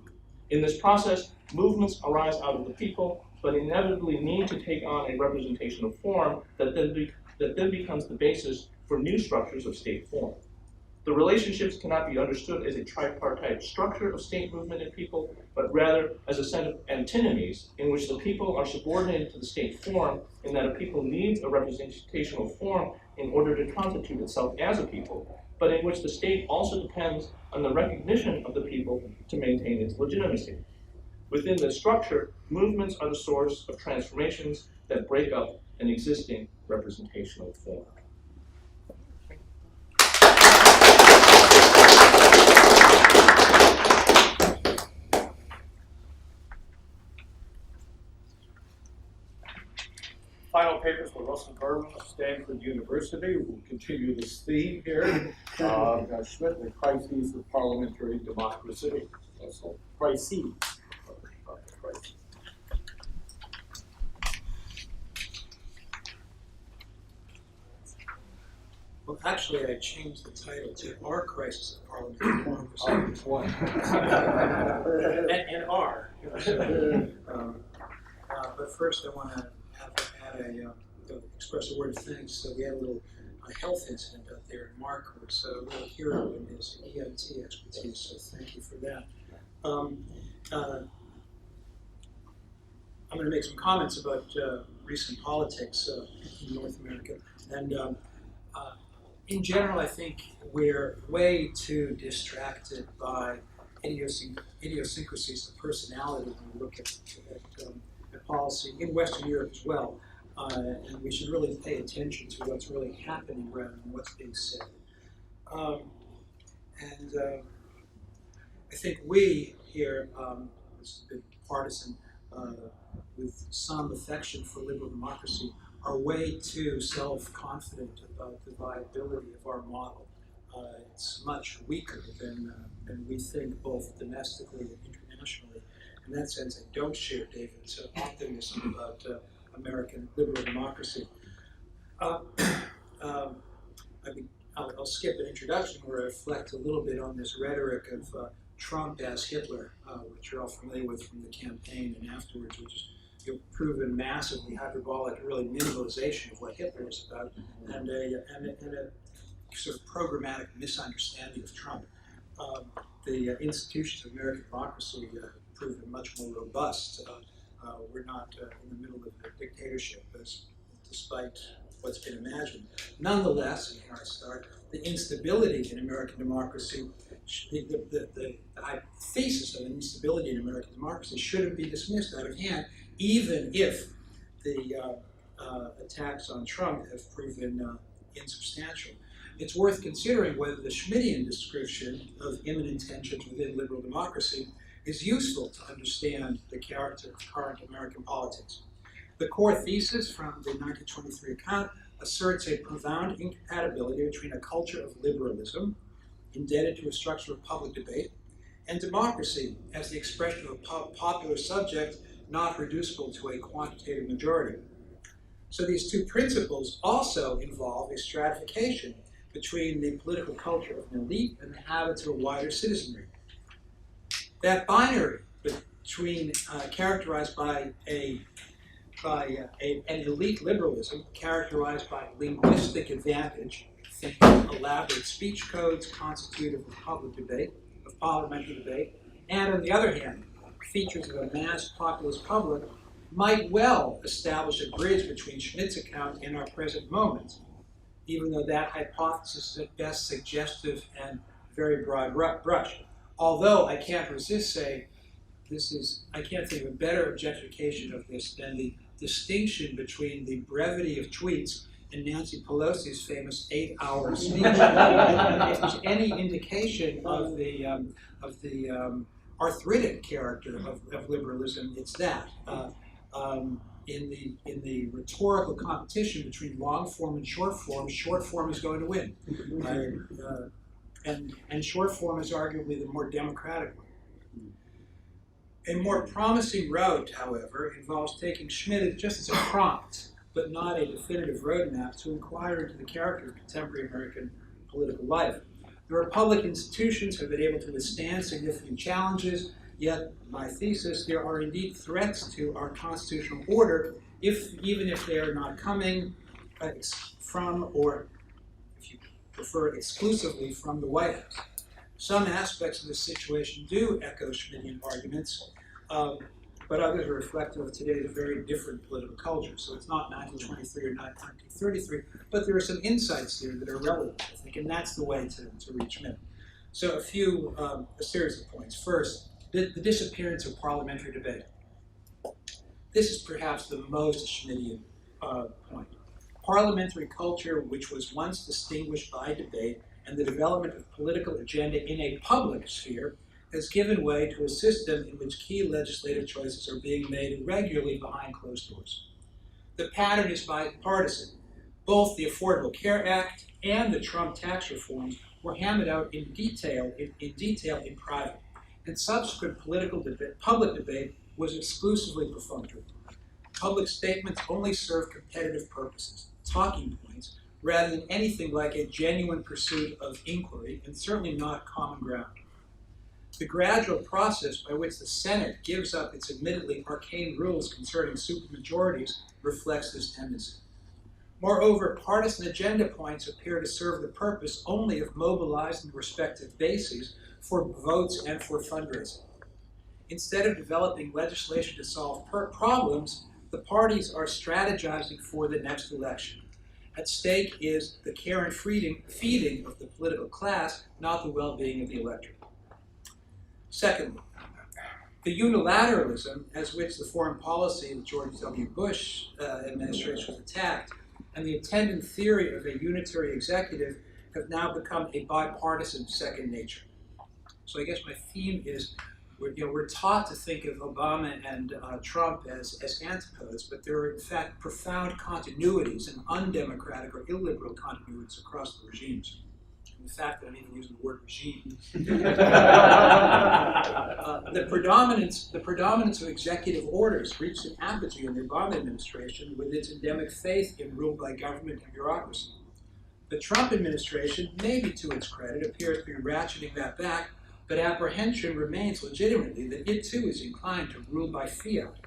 In this process, movements arise out of the people, but inevitably need to take on a representational form that then becomes the basis for new structures of state form. The relationships cannot be understood as a tripartite structure of state movement and people, but rather as a set of antinomies in which the people are subordinated to the state form, in that a people needs a representational form in order to constitute itself as a people, but in which the state also depends on the recognition of the people to maintain its legitimacy. Within this structure, movements are the source of transformations that break up an existing representational form. Final papers for Russell Berman of Stanford University. We'll continue this theme here. Schmidt, the Crises of Parliamentary Democracy. Russell. Crises. Well, actually, I changed the title to Our Crisis of Parliamentary Democracy. and R. But first, I want to express a word of thanks. So we had a little health incident out there, and Mark was a real hero in his EIT expertise, so thank you for that. I'm going to make some comments about recent politics in North America. And in general, I think we're way too distracted by idiosyncrasies of personality when we look at policy in Western Europe as well. And we should really pay attention to what's really happening rather than what's being said. I think we here, as a bit partisan, with some affection for liberal democracy, are way too self-confident about the viability of our model. It's much weaker than we think, both domestically and internationally. In that sense, I don't share David's optimism about American liberal democracy. I'll skip an introduction where I reflect a little bit on this rhetoric of Trump as Hitler, which you're all familiar with from the campaign and afterwards, which is proven massively hyperbolic, really minimalization of what Hitler is about, and a sort of programmatic misunderstanding of Trump. The institutions of American democracy have proven much more robust. We're not in the middle of a dictatorship, despite what's been imagined. Nonetheless, and here I start, the instability in American democracy, the thesis of an instability in American democracy shouldn't be dismissed out of hand, even if the attacks on Trump have proven insubstantial. It's worth considering whether the Schmittian description of imminent tensions within liberal democracy is useful to understand the character of current American politics. The core thesis from the 1923 account asserts a profound incompatibility between a culture of liberalism, indebted to a structure of public debate, and democracy as the expression of a popular subject not reducible to a quantitative majority. So these two principles also involve a stratification between the political culture of an elite and the habits of a wider citizenry. That binary between characterized by an elite liberalism characterized by linguistic advantage, think elaborate speech codes constitutive of public debate, of parliamentary debate, and on the other hand, features of a mass populist public might well establish a bridge between Schmidt's account and our present moment, even though that hypothesis is at best suggestive and very broad brush. Although I can't resist saying I can't think of a better objectification of this than the distinction between the brevity of tweets and Nancy Pelosi's famous 8-hour speech. If there's any indication of the arthritic character of liberalism, it's that. In the rhetorical competition between long form and short form is going to win. And short form is arguably the more democratic one. A more promising route, however, involves taking Schmidt just as a prompt, but not a definitive roadmap to inquire into the character of contemporary American political life. The Republic institutions have been able to withstand significant challenges, yet, my thesis, there are indeed threats to our constitutional order, even if they are not coming from, or if you prefer, exclusively from the White House. Some aspects of this situation do echo Schmittian arguments, but others are reflective of today's very different political culture. So it's not 1923 or not 1933, but there are some insights there that are relevant, I think, and that's the way to reach Schmitt. So a series of points. First, the disappearance of parliamentary debate. This is perhaps the most Schmittian point. Parliamentary culture, which was once distinguished by debate and the development of political agenda in a public sphere, has given way to a system in which key legislative choices are being made regularly behind closed doors. The pattern is bipartisan. Both the Affordable Care Act and the Trump tax reforms were hammered out in detail in private, and subsequent public debate was exclusively perfunctory. Public statements only serve competitive purposes, talking points, rather than anything like a genuine pursuit of inquiry, and certainly not common ground. The gradual process by which the Senate gives up its admittedly arcane rules concerning supermajorities reflects this tendency. Moreover, partisan agenda points appear to serve the purpose only of mobilizing the respective bases for votes and for fundraising. Instead of developing legislation to solve problems, the parties are strategizing for the next election. At stake is the care and feeding of the political class, not the well-being of the electorate. Secondly, the unilateralism as which the foreign policy of George W. Bush administration was attacked and the attendant theory of a unitary executive have now become a bipartisan second nature. So I guess my theme is we're taught to think of Obama and Trump as antipodes, but there are in fact profound continuities and undemocratic or illiberal continuities across the regimes. The fact that I'm even using the word regime. The predominance of executive orders reached an apogee in the Obama administration with its endemic faith in rule by government and bureaucracy. The Trump administration, maybe to its credit, appears to be ratcheting that back, but apprehension remains legitimately that it too is inclined to rule by fiat.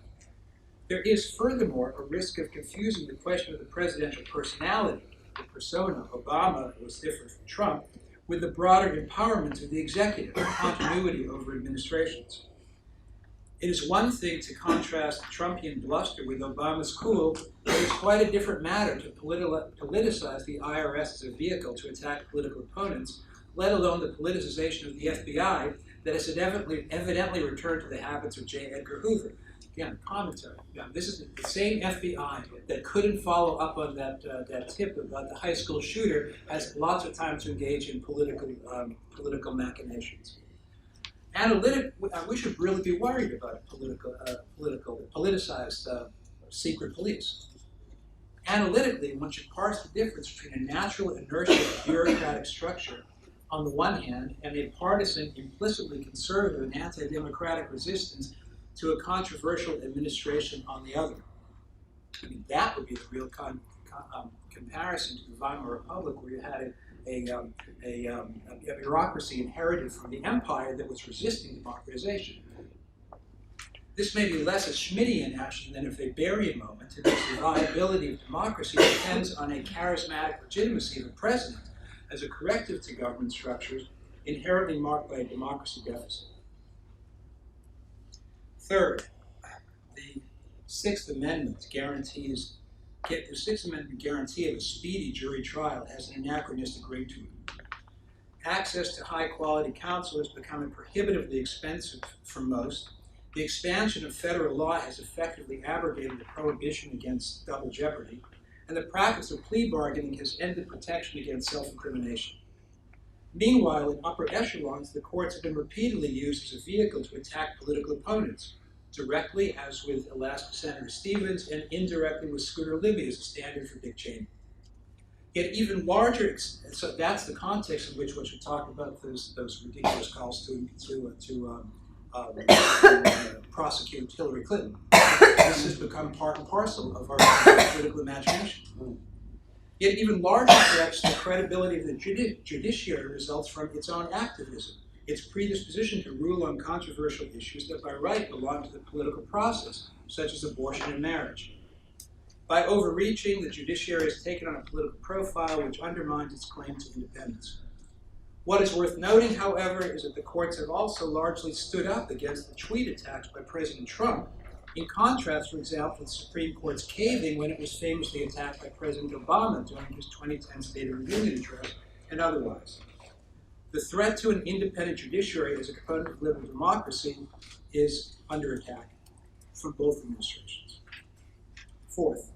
There is furthermore a risk of confusing the question of the presidential personality, the persona, Obama was different from Trump, with the broader empowerment of the executive, continuity over administrations. It is one thing to contrast Trumpian bluster with Obama's cool, but it's quite a different matter to politicize the IRS as a vehicle to attack political opponents, let alone the politicization of the FBI that has evidently returned to the habits of J. Edgar Hoover. Again, commentary. Yeah, this is the same FBI that couldn't follow up on that tip about the high school shooter has lots of time to engage in political machinations. We should really be worried about politicized secret police. Analytically, one should parse the difference between a natural inertia of bureaucratic structure on the one hand and a partisan, implicitly conservative and anti-democratic resistance to a controversial administration on the other. I mean, that would be the real comparison to the Weimar Republic, where you had a bureaucracy inherited from the empire that was resisting democratization. This may be less a Schmittian action than a Weberian moment, in which the viability of democracy depends on a charismatic legitimacy of the president as a corrective to government structures inherently marked by a democracy deficit. Third, the Sixth Amendment guarantee of a speedy jury trial has an anachronistic ring to it. Access to high-quality counsel has become prohibitively expensive for most. The expansion of federal law has effectively abrogated the prohibition against double jeopardy, and the practice of plea bargaining has ended protection against self-incrimination. Meanwhile, in upper echelons, the courts have been repeatedly used as a vehicle to attack political opponents, directly, as with Alaska Senator Stevens, and indirectly with Scooter Libby as a standard for Dick Cheney. Yet even larger, so that's the context in which one should talk about those ridiculous calls to prosecute Hillary Clinton. This has become part and parcel of our political imagination. Yet even larger threats to the credibility of the judiciary results from its own activism, its predisposition to rule on controversial issues that by right belong to the political process, such as abortion and marriage. By overreaching, the judiciary has taken on a political profile which undermines its claim to independence. What is worth noting, however, is that the courts have also largely stood up against the tweet attacks by President Trump, in contrast, for example, to the Supreme Court's caving when it was famously attacked by President Obama during his 2010 State of the Union address and otherwise. The threat to an independent judiciary as a component of liberal democracy is under attack from both administrations. Fourth,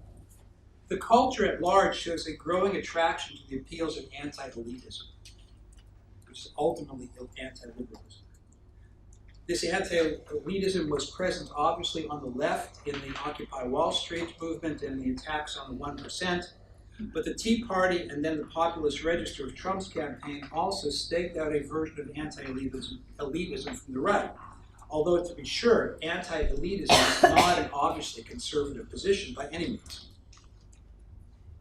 the culture at large shows a growing attraction to the appeals of anti-elitism, which is ultimately anti-liberalism. This anti-elitism was present obviously on the left in the Occupy Wall Street movement and the attacks on the 1%, but the Tea Party and then the Populist Register of Trump's campaign also staked out a version of anti-elitism from the right. Although, to be sure, anti-elitism is not an obviously conservative position by any means.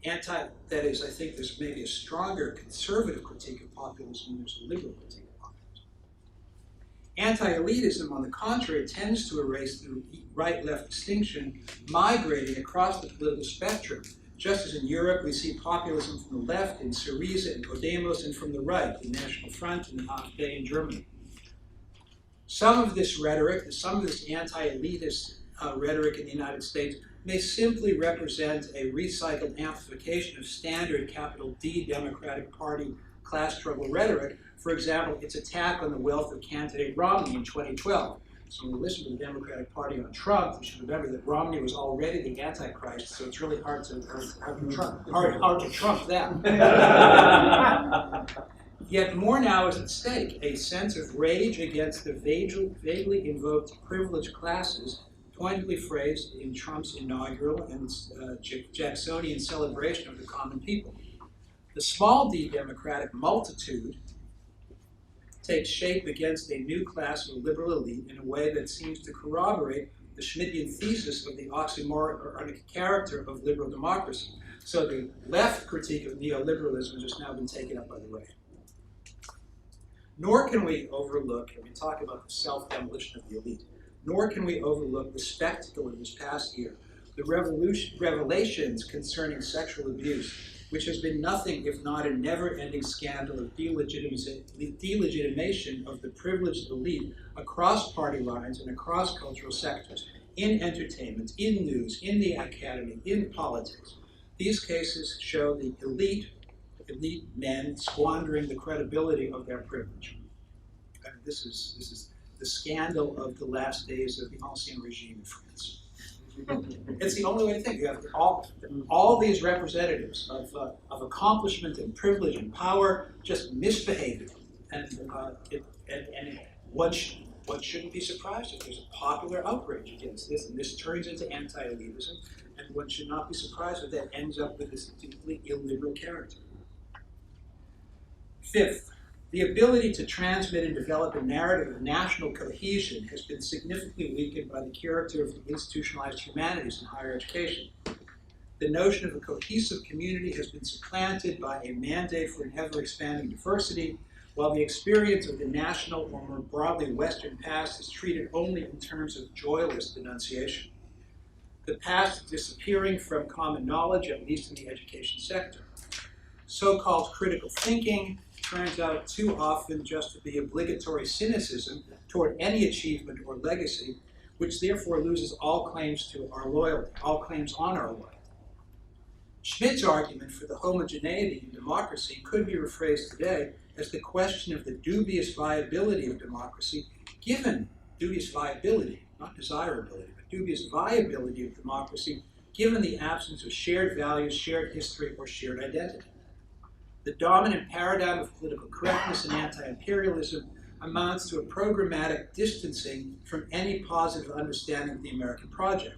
That is, I think there's maybe a stronger conservative critique of populism than there's a liberal critique of populism. Anti-elitism, on the contrary, tends to erase the right-left distinction migrating across the political spectrum. Just as in Europe, we see populism from the left in Syriza and Podemos, and from the right, the National Front and the AfD in Germany. Some of this rhetoric, some of this anti-elitist rhetoric in the United States may simply represent a recycled amplification of standard capital D Democratic Party class struggle rhetoric. For example, its attack on the wealth of candidate Romney in 2012. So when we listen to the Democratic Party on Trump, we should remember that Romney was already the Antichrist, so it's really hard to trump that. Yet more now is at stake, a sense of rage against the vaguely invoked privileged classes, pointedly phrased in Trump's inaugural and Jacksonian celebration of the common people. The small d Democratic multitude takes shape against a new class of liberal elite in a way that seems to corroborate the Schmittian thesis of the oxymoronic character of liberal democracy. So the left critique of neoliberalism has just now been taken up by the right. Nor can we overlook, and we talk about the self-demolition of the elite, nor can we overlook the spectacle of this past year, the revelations concerning sexual abuse, which has been nothing if not a never-ending scandal of delegitimation of the privileged elite across party lines and across cultural sectors, in entertainment, in news, in the academy, in politics. These cases show the elite men squandering the credibility of their privilege. And this is the scandal of the last days of the Ancien regime in France. It's the only way to think. You have all these representatives of accomplishment and privilege and power just misbehaving, and one shouldn't be surprised if there's a popular outrage against this, and this turns into anti-elitism, and one should not be surprised if that ends up with this deeply illiberal character. Fifth, the ability to transmit and develop a narrative of national cohesion has been significantly weakened by the character of the institutionalized humanities in higher education. The notion of a cohesive community has been supplanted by a mandate for an ever-expanding diversity, while the experience of the national or more broadly Western past is treated only in terms of joyless denunciation. The past is disappearing from common knowledge, at least in the education sector. So-called critical thinking turns out too often just to be obligatory cynicism toward any achievement or legacy, which therefore loses all claims to our loyalty, all claims on our loyalty. Schmitt's argument for the homogeneity in democracy could be rephrased today as the question of the dubious viability of democracy, given dubious viability, not desirability, but dubious viability of democracy, given the absence of shared values, shared history, or shared identity. The dominant paradigm of political correctness and anti-imperialism amounts to a programmatic distancing from any positive understanding of the American project.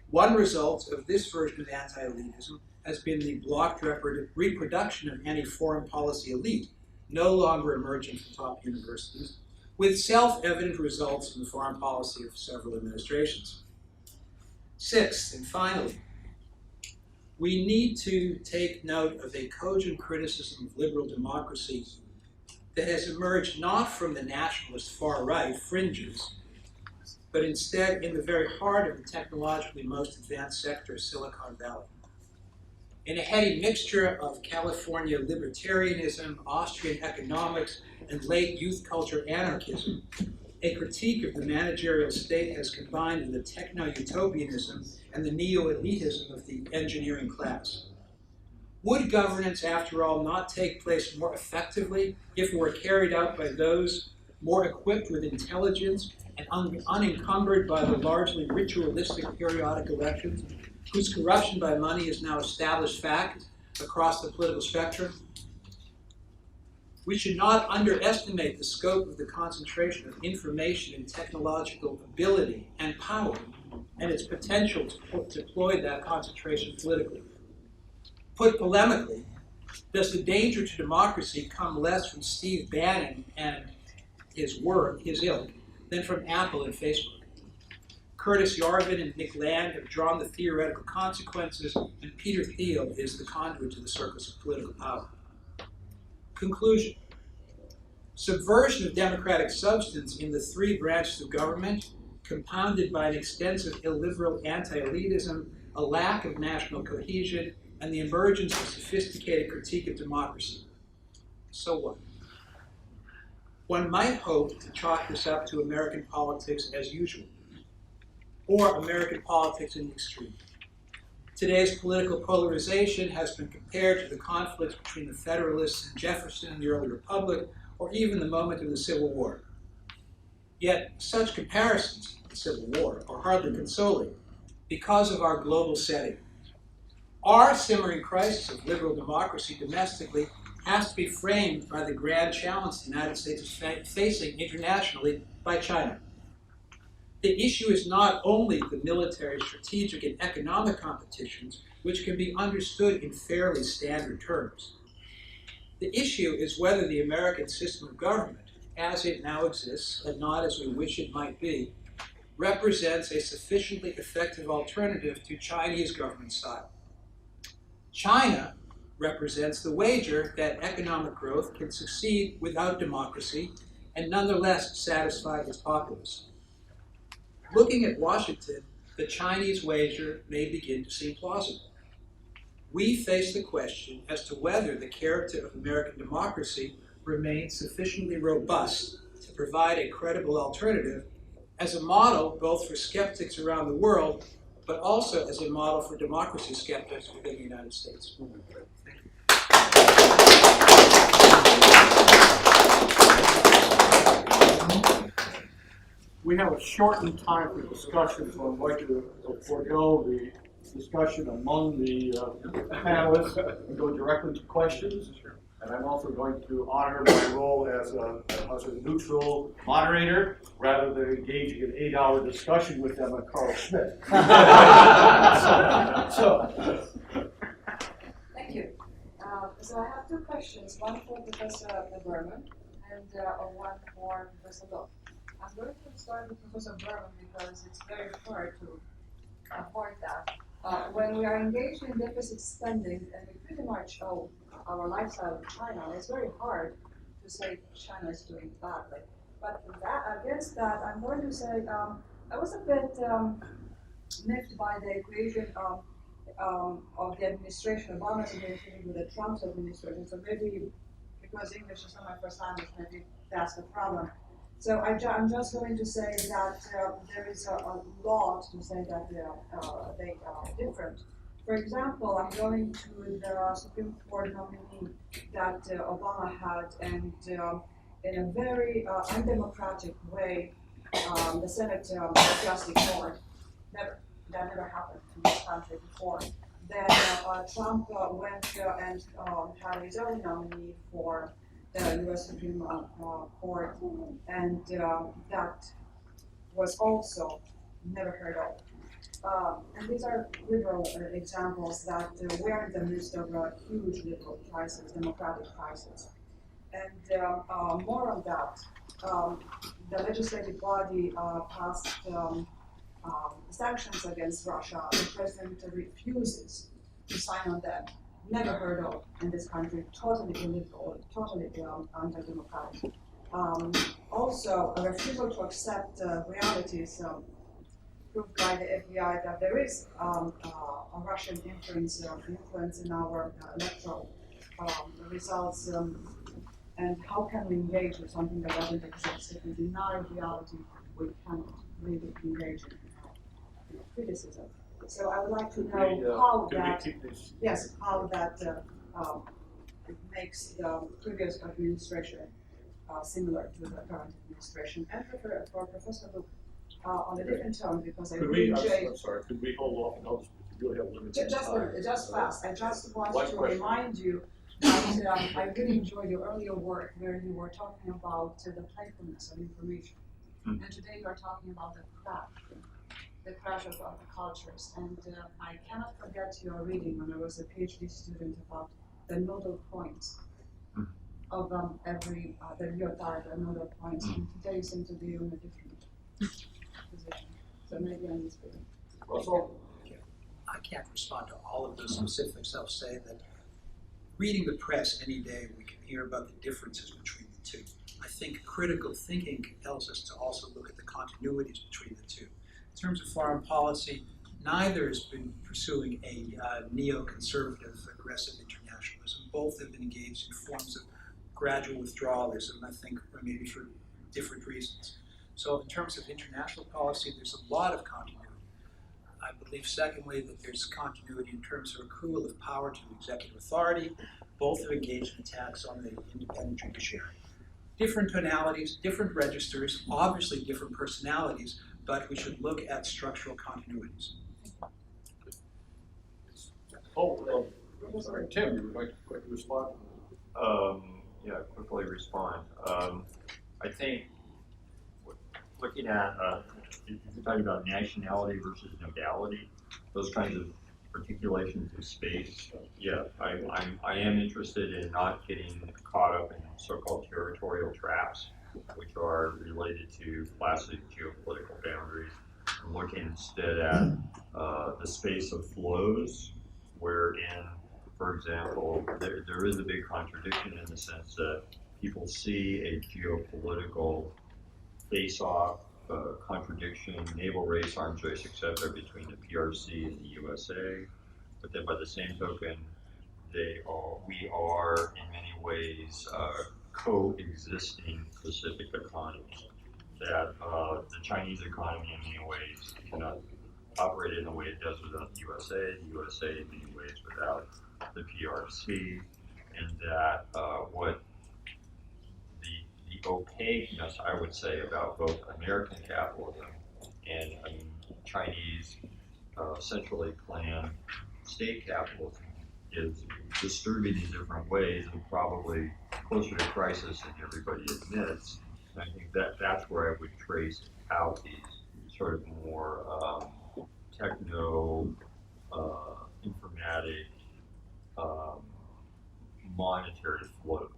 One result of this version of anti-elitism has been the blocked reproduction of any foreign policy elite, no longer emerging from top universities, with self-evident results in the foreign policy of several administrations. Sixth, and finally, we need to take note of a cogent criticism of liberal democracy that has emerged not from the nationalist far-right fringes, but instead in the very heart of the technologically most advanced sector of Silicon Valley. In a heady mixture of California libertarianism, Austrian economics, and late youth culture anarchism, a critique of the managerial state has combined with the techno-utopianism and the neo-elitism of the engineering class. Would governance, after all, not take place more effectively if it were carried out by those more equipped with intelligence and unencumbered by the largely ritualistic periodic elections, whose corruption by money is now established fact across the political spectrum? We should not underestimate the scope of the concentration of information and technological ability and power, and its potential to deploy that concentration politically. Put polemically, does the danger to democracy come less from Steve Bannon and his ilk, than from Apple and Facebook? Curtis Yarvin and Nick Land have drawn the theoretical consequences, and Peter Thiel is the conduit to the circus of political power. Conclusion. Subversion of democratic substance in the three branches of government, compounded by an extensive illiberal anti-elitism, a lack of national cohesion, and the emergence of sophisticated critique of democracy. So what? One might hope to chalk this up to American politics as usual, or American politics in the extreme. Today's political polarization has been compared to the conflicts between the Federalists and Jefferson in the early Republic, or even the moment of the Civil War. Yet such comparisons, the Civil War, are hardly consoling because of our global setting. Our simmering crisis of liberal democracy domestically has to be framed by the grand challenge the United States is facing internationally by China. The issue is not only the military, strategic, and economic competitions, which can be understood in fairly standard terms. The issue is whether the American system of government, as it now exists, and not as we wish it might be, represents a sufficiently effective alternative to Chinese government style. China represents the wager that economic growth can succeed without democracy and nonetheless satisfy its populace. Looking at Washington, the Chinese wager may begin to seem plausible. We face the question as to whether the character of American democracy remains sufficiently robust to provide a credible alternative as a model both for skeptics around the world, but also as a model for democracy skeptics within the United States. We have a shortened time for discussion, so I'd like to forego the discussion among the panelists and go directly to questions. And I'm also going to honor my role as a neutral moderator rather than engaging in 8-hour discussion with them on Carl Schmitt. Thank you. So I have two questions, one for Professor Berman and one for Professor Locke. I'm going to start with Professor Berman because it's very hard to avoid that. When we are engaged in deficit spending and we pretty much owe our lifestyle to China, it's very hard to say China is doing badly. But against that, I'm going to say I was a bit miffed by the equation of the administration, Obama's administration with the Trump's administration. So maybe because English is not my first language, maybe that's the problem. So I'm just going to say that there is a lot to say that they are different. For example, I'm going to the Supreme Court nominee that Obama had, and in a very undemocratic way, the Senate just ignored. Never. that never happened in this country before. Then Trump went and had his own nominee for the U.S. Supreme Court, and that was also never heard of. And these are liberal examples that we're in the midst of a huge liberal crisis, democratic crisis. And more on that, the legislative body passed sanctions against Russia. The president refuses to sign on them. Never heard of in this country, totally illegal, totally anti-democratic. Also, a refusal to accept realities proved by the FBI that there is a Russian influence in our electoral results. And how can we engage with something that doesn't exist? If we deny reality, we cannot really engage in criticism. So I would like to know how that, yes, how that makes the previous administration similar to the current administration. And for Professor Luke, on a different tone, because I really enjoy. I'm sorry, could we hold off and I'll just really have limited time. Just fast. I just want to remind you that I really enjoyed your earlier work where you were talking about the playfulness of information. And today you are talking about the crash of the cultures. And I cannot forget your reading when I was a PhD student about the nodal points of every, that you are the nodal points. And today you seem to be in a different position. So maybe I'm mistaken. Russell? I can't respond to all of those specifics. I'll say that reading the press any day, we can hear about the differences between the two. I think critical thinking compels us to also look at the continuities between the two. In terms of foreign policy, neither has been pursuing a neoconservative, aggressive internationalism. Both have been engaged in forms of gradual withdrawalism, I think, maybe for different reasons. So in terms of international policy, there's a lot of continuity. I believe, secondly, that there's continuity in terms of accrual of power to executive authority. Both have engaged in attacks on the independent judiciary. Different tonalities, different registers, obviously different personalities, but we should look at structural continuities. Sorry, Tim, you would like to respond? Yeah, quickly respond. I think looking at, if you're talking about nationality versus nodality, those kinds of articulations of space, yeah, I am interested in not getting caught up in so-called territorial traps, which are related to classic geopolitical boundaries. I'm looking instead at the space of flows, wherein, for example, there is a big contradiction in the sense that people see a geopolitical face-off, contradiction, naval race, arms race, etc., between the PRC and the USA. But then by the same token, we are in many ways coexisting Pacific economies. That the Chinese economy in many ways cannot operate in the way it does without the USA in many ways without the PRC, and that what the opaqueness, I would say, about both American capitalism and Chinese centrally planned state capitalism is disturbing in different ways and probably closer to crisis than everybody admits. And I think that's where I would trace out these sort of more techno, informatic, monetary flows.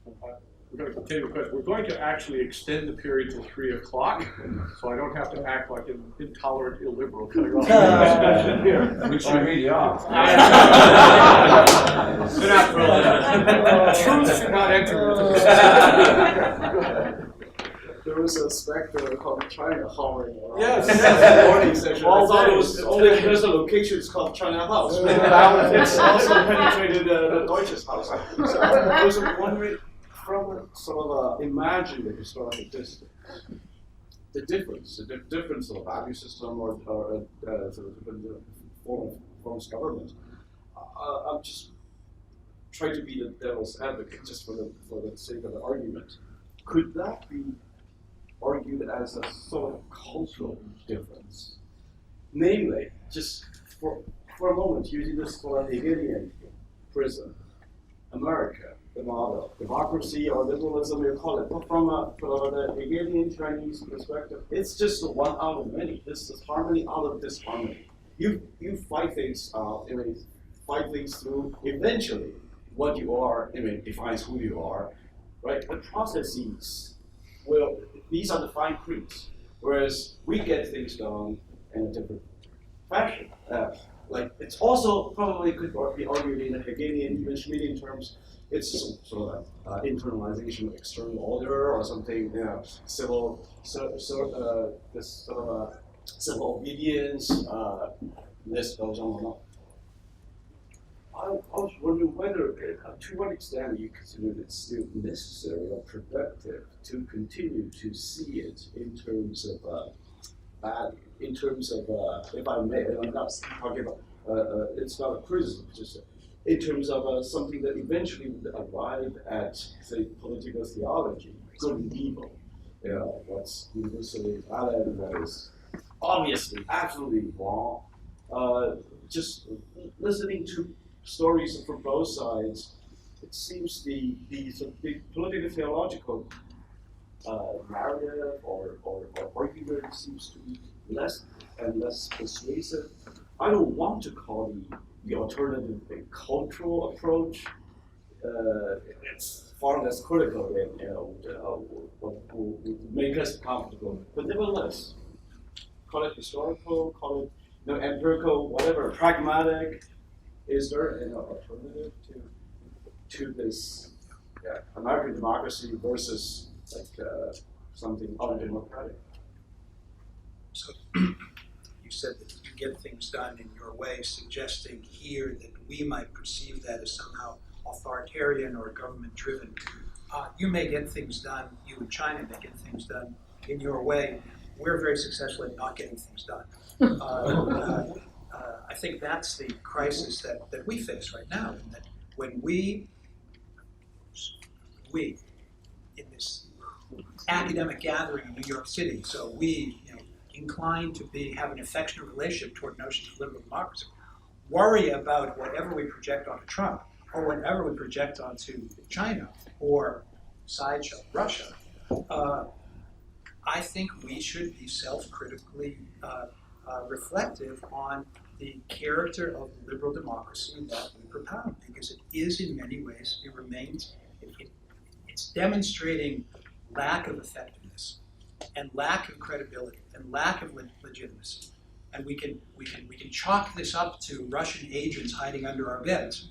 We're going to continue the question. We're going to actually extend the period to 3 o'clock, so I don't have to act like an intolerant illiberal cutting off the discussion here. We should read you off. Truth should not enter. There was a specter called China hovering around. Yes. The morning session. Although it was only because the location is called China House. It's also penetrated the Deutsches House. So I was wondering, from sort of imagine the historical distance, the difference of the value system or sort of different forms of government. I'm just trying to be the devil's advocate just for the sake of the argument. Could that be argued as a sort of cultural difference. Namely, just for a moment, using this for a Hegelian prism, America, the model, democracy or liberalism, you call it, but from the Hegelian Chinese perspective, it's just one out of many. This is harmony out of disharmony. You fight things out, fight things through. Eventually, what you are, defines who you are, right? The processes, well, these are the fine creeds. Whereas we get things done in a different fashion. Like it's also probably could be argued in a Hegelian, even Schmidian terms. It's sort of internalization of external order or something, civil, this sort of civil obedience. List goes on and on. I was wondering whether, to what extent you consider it still necessary or productive to continue to see it in terms of value, in terms of, if I may, I'm not talking about, it's not a criticism, just in terms of something that eventually would arrive at, say, political theology, good and evil. What's universally valid and what is obviously absolutely wrong. Just listening to stories from both sides, it seems the sort of big political theological narrative or argument seems to be less and less persuasive. I don't want to call the alternative a cultural approach. It's far less critical than what would make us comfortable. But nevertheless, call it historical, call it empirical, whatever, pragmatic. Is there an alternative to this American democracy versus like something undemocratic? So you said that you get things done in your way, suggesting here that we might perceive that as somehow authoritarian or government-driven. You may get things done, you in China may get things done in your way. We're very successful at not getting things done. I think that's the crisis that we face right now, and that when we in this academic gathering in New York City, so we inclined to have an affectionate relationship toward notions of liberal democracy, worry about whatever we project onto Trump, or whatever we project onto China, or sideshow Russia, I think we should be self-critically reflective on the character of the liberal democracy that we propound, because it is in many ways, it's demonstrating lack of effectiveness and lack of credibility and lack of legitimacy. And we can chalk this up to Russian agents hiding under our beds,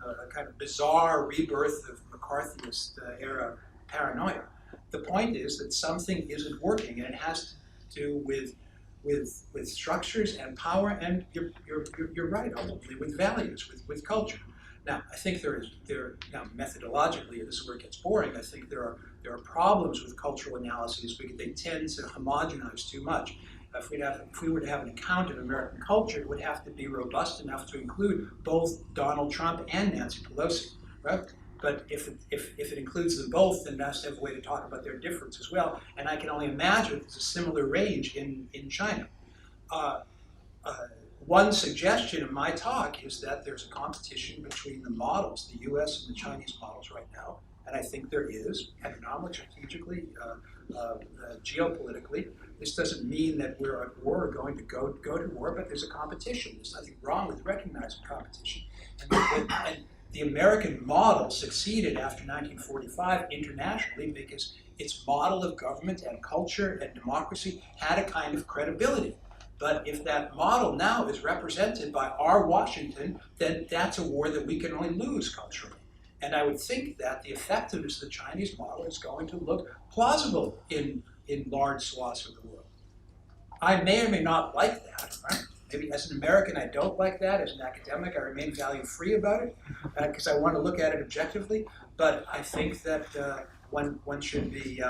a kind of bizarre rebirth of McCarthyist era paranoia. The point is that something isn't working, and it has to do with structures and power, and you're right, ultimately, with values, with culture. Now, I think now methodologically, this is where it gets boring. I think there are problems with cultural analyses because they tend to homogenize too much. If we were to have an account of American culture, it would have to be robust enough to include both Donald Trump and Nancy Pelosi, right? But if it includes them both, then it has to have a way to talk about their difference as well. And I can only imagine there's a similar range in China. One suggestion in my talk is that there's a competition between the models, the US and the Chinese models right now. And I think there is, economically, strategically, geopolitically. This doesn't mean that we're at war or going to go to war, but there's a competition. There's nothing wrong with recognizing competition. And the American model succeeded after 1945 internationally because its model of government and culture and democracy had a kind of credibility. But if that model now is represented by our Washington, then that's a war that we can only lose culturally. And I would think that the effectiveness of the Chinese model is going to look plausible in large swaths of the world. I may or may not like that, right? Maybe as an American, I don't like that. As an academic, I remain value-free about it because I want to look at it objectively. But I think that one should be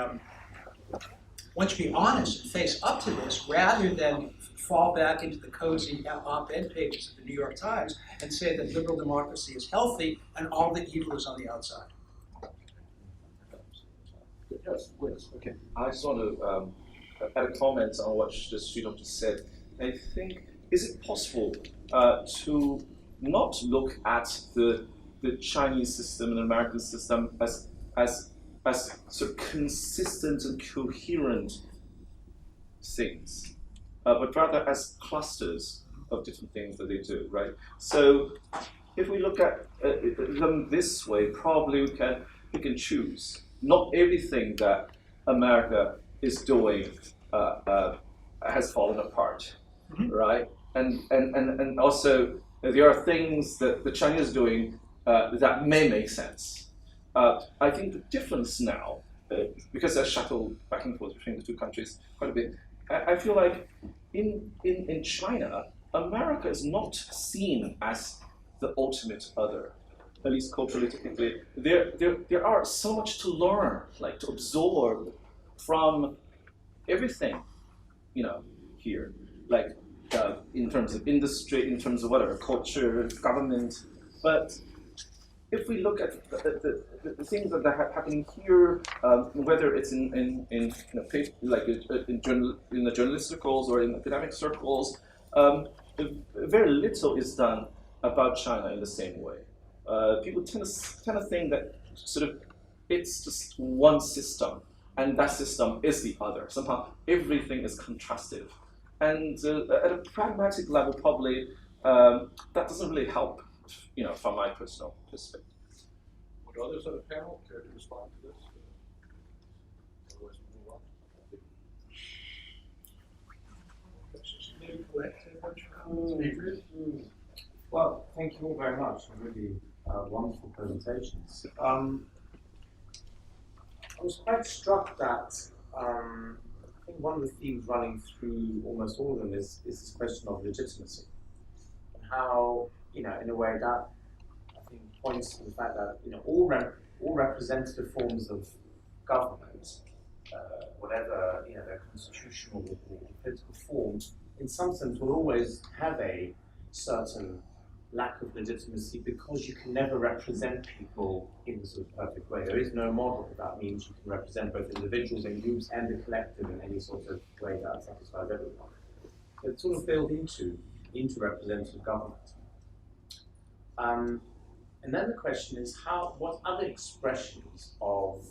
honest and face up to this rather than fall back into the cozy op-ed pages of the New York Times and say that liberal democracy is healthy and all the evil is on the outside. Yes, please. Okay, I just want to add a comment on what the student just said. I think, is it possible to not look at the Chinese system and American system as sort of consistent and coherent things, but rather as clusters of different things that they do, right? So if we look at them this way, probably we can choose. Not everything that America is doing has fallen apart, right? And also there are things that the Chinese is doing that may make sense. I think the difference now, because I shuttle back and forth between the two countries quite a bit, I feel like in China, America is not seen as the ultimate other, at least culturally, technically. There are so much to learn, like to absorb from everything, here, like in terms of industry, in terms of whatever, culture, government. But if we look at the things that are happening here, whether it's in the journalist circles or in academic circles, very little is done about China in the same way. People tend to think that sort of it's just one system, and that system is the other. Somehow everything is contrastive, and at a pragmatic level, probably that doesn't really help. From my personal perspective. Would others on the panel care to respond to this? Otherwise, we'll move on. Well, thank you all very much for really wonderful presentations. I was quite struck that I think one of the themes running through almost all of them is this question of legitimacy, and how, in a way that I think points to the fact that all representative forms of government, whatever their constitutional or political form, in some sense will always have a certain lack of legitimacy because you can never represent people in a sort of perfect way. There is no model that means you can represent both individuals and groups and the collective in any sort of way that satisfies everyone. So it's sort of built into representative government. And then the question is what other expressions of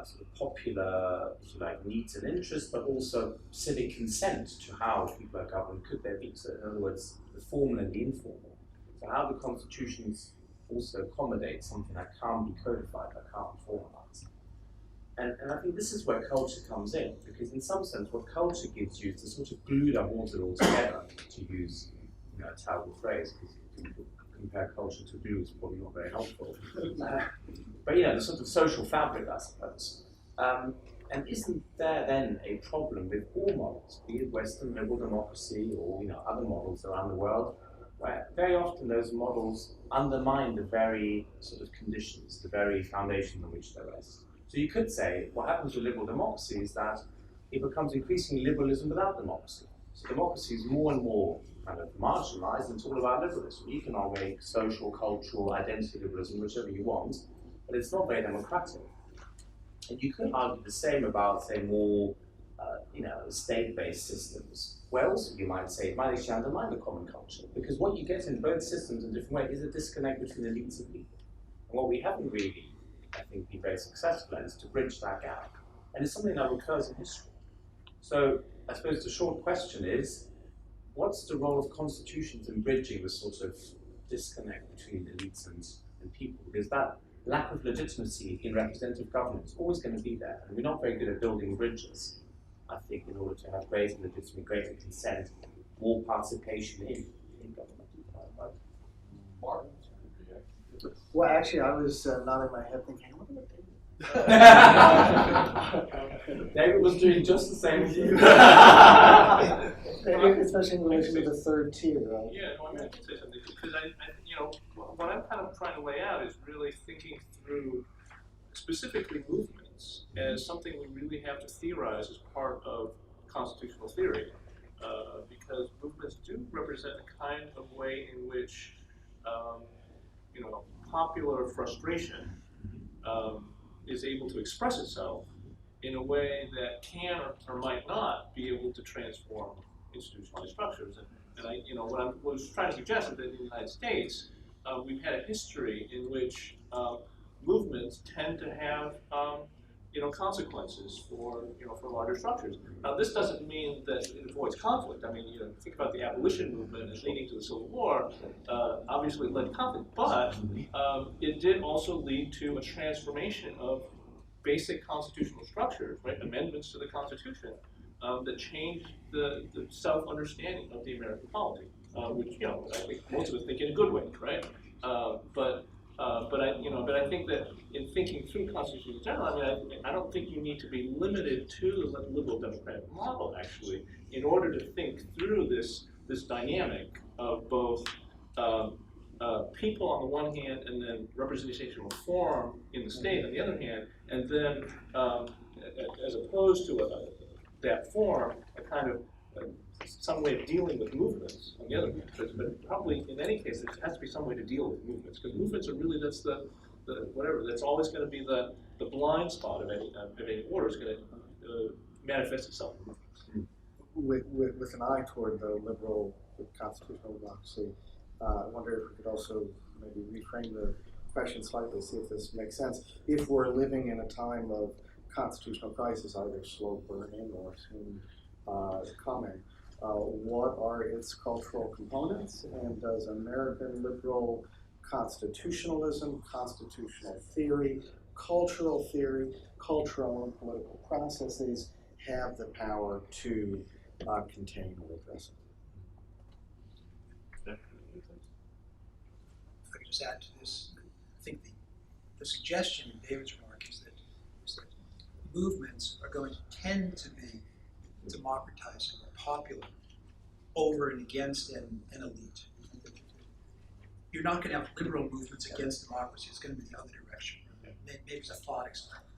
sort of popular, if you like, needs and interests, but also civic consent to how people are governed could there be? So in other words, the formal and the informal. So how the constitutions also accommodate something that can't be codified, that can't be formalized. And I think this is where culture comes in, because in some sense what culture gives you is the sort of glue that holds it all together, to use a terrible phrase, because compare culture to glue is probably not very helpful. But the sort of social fabric, I suppose. And isn't there then a problem with all models, be it Western liberal democracy or other models around the world, where very often those models undermine the very sort of conditions, the very foundations on which they rest? So you could say what happens with liberal democracy is that it becomes increasingly liberalism without democracy. So democracy is more and more kind of marginalized, and it's all about liberalism. You can argue social, cultural, identity liberalism, whichever you want, but it's not very democratic. And you could argue the same about, say, more state-based systems. Where also you might say it might actually undermine the common culture, because what you get in both systems in different ways is a disconnect between elites and people. And what we haven't really, I think, been very successful in is to bridge that gap. And it's something that recurs in history. So I suppose the short question is, what's the role of constitutions in bridging the sort of disconnect between elites and people? Because that lack of legitimacy in representative government is always going to be there. And we're not very good at building bridges, I think, in order to have greater legitimacy, greater consent, more participation in government. Right? Martin? Well, actually, I was nodding my head thinking, I wonder what David was doing just the same as you. especially in relation to the third tier, right? Yeah, no, I can say something, because what I'm kind of trying to lay out is really thinking through specifically movements as something we really have to theorize as part of constitutional theory, because movements do represent a kind of way in which popular frustration is able to express itself in a way that can or might not be able to transform institutionalized structures. And I, what I was trying to suggest is that in the United States, we've had a history in which movements tend to have consequences for larger structures. Now, this doesn't mean that it avoids conflict. I mean, think about the abolition movement as leading to the Civil War. Obviously, it led to conflict, but it did also lead to a transformation of basic constitutional structures, right? Amendments to the Constitution that changed the self-understanding of the American polity, which I think most of us think in a good way, right? But I think that in thinking through constitutions in general, I don't think you need to be limited to the liberal democratic model, actually, in order to think through this dynamic of both people on the one hand, and then representational form in the state on the other hand, and then as opposed to that form, a kind of some way of dealing with movements on the other hand. But probably in any case, there has to be some way to deal with movements, because movements are really, that's that's always going to be the blind spot of any order is going to manifest itself in movements. With an eye toward the liberal constitutional democracy, I wonder if we could also maybe reframe the question slightly, see if this makes sense. If we're living in a time of constitutional crisis, either slow burning or soon coming, what are its cultural components, and does American liberal constitutionalism, constitutional theory, cultural and political processes have the power to contain or address it? If I could just add to this, I think the suggestion in David's remark is that movements are going to tend to be democratizing or popular over and against an elite. You're not going to have liberal movements against democracy. It's going to be the other direction. Maybe it's a thought experiment.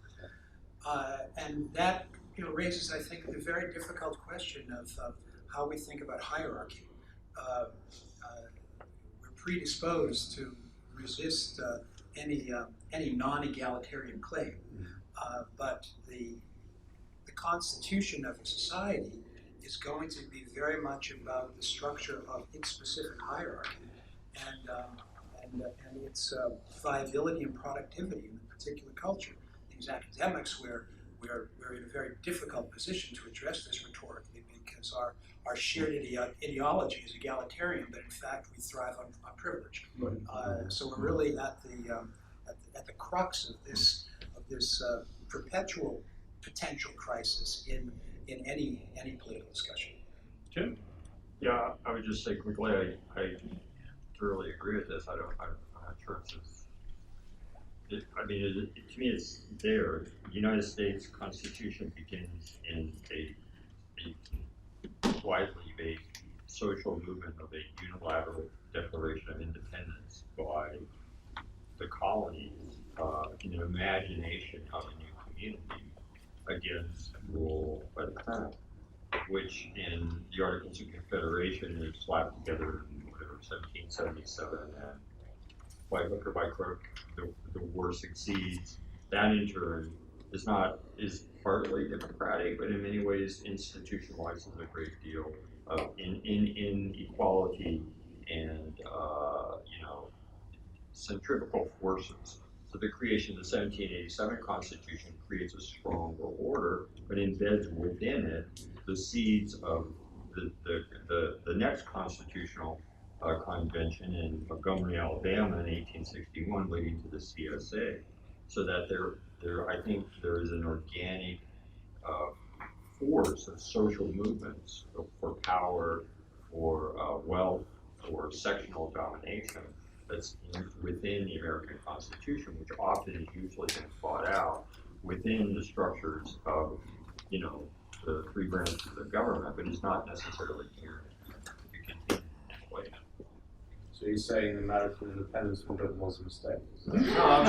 And that raises, I think, the very difficult question of how we think about hierarchy. We're predisposed to resist any non-egalitarian claim, but the constitution of a society is going to be very much about the structure of its specific hierarchy and its viability and productivity in a particular culture. These academics, we're in a very difficult position to address this rhetorically, because our shared ideology is egalitarian, but in fact we thrive on privilege. So we're really at the crux of this perpetual potential crisis in any political discussion. Jim? Yeah, I would just say quickly, I thoroughly agree with this. I'm not sure to me it's there. The United States Constitution begins in a widely based social movement of a unilateral declaration of independence by the colonies in an imagination of a new community against rule by the crown, which in the Articles of Confederation is slapped together in 1777, and by hook or by crook, the war succeeds. That in turn is partly democratic, but in many ways institutionalizes a great deal of inequality and centrifugal forces. So the creation of the 1787 Constitution creates a stronger order, but embeds within it the seeds of the next constitutional convention in Montgomery, Alabama in 1861, leading to the CSA. So that I think there is an organic force of social movements for power, for wealth, for sectional domination that's within the American Constitution, which often is usually been fought out within the structures of, the three branches of government, but it's not necessarily here to continue that way. So you're saying American independence movement was a mistake? No, I'm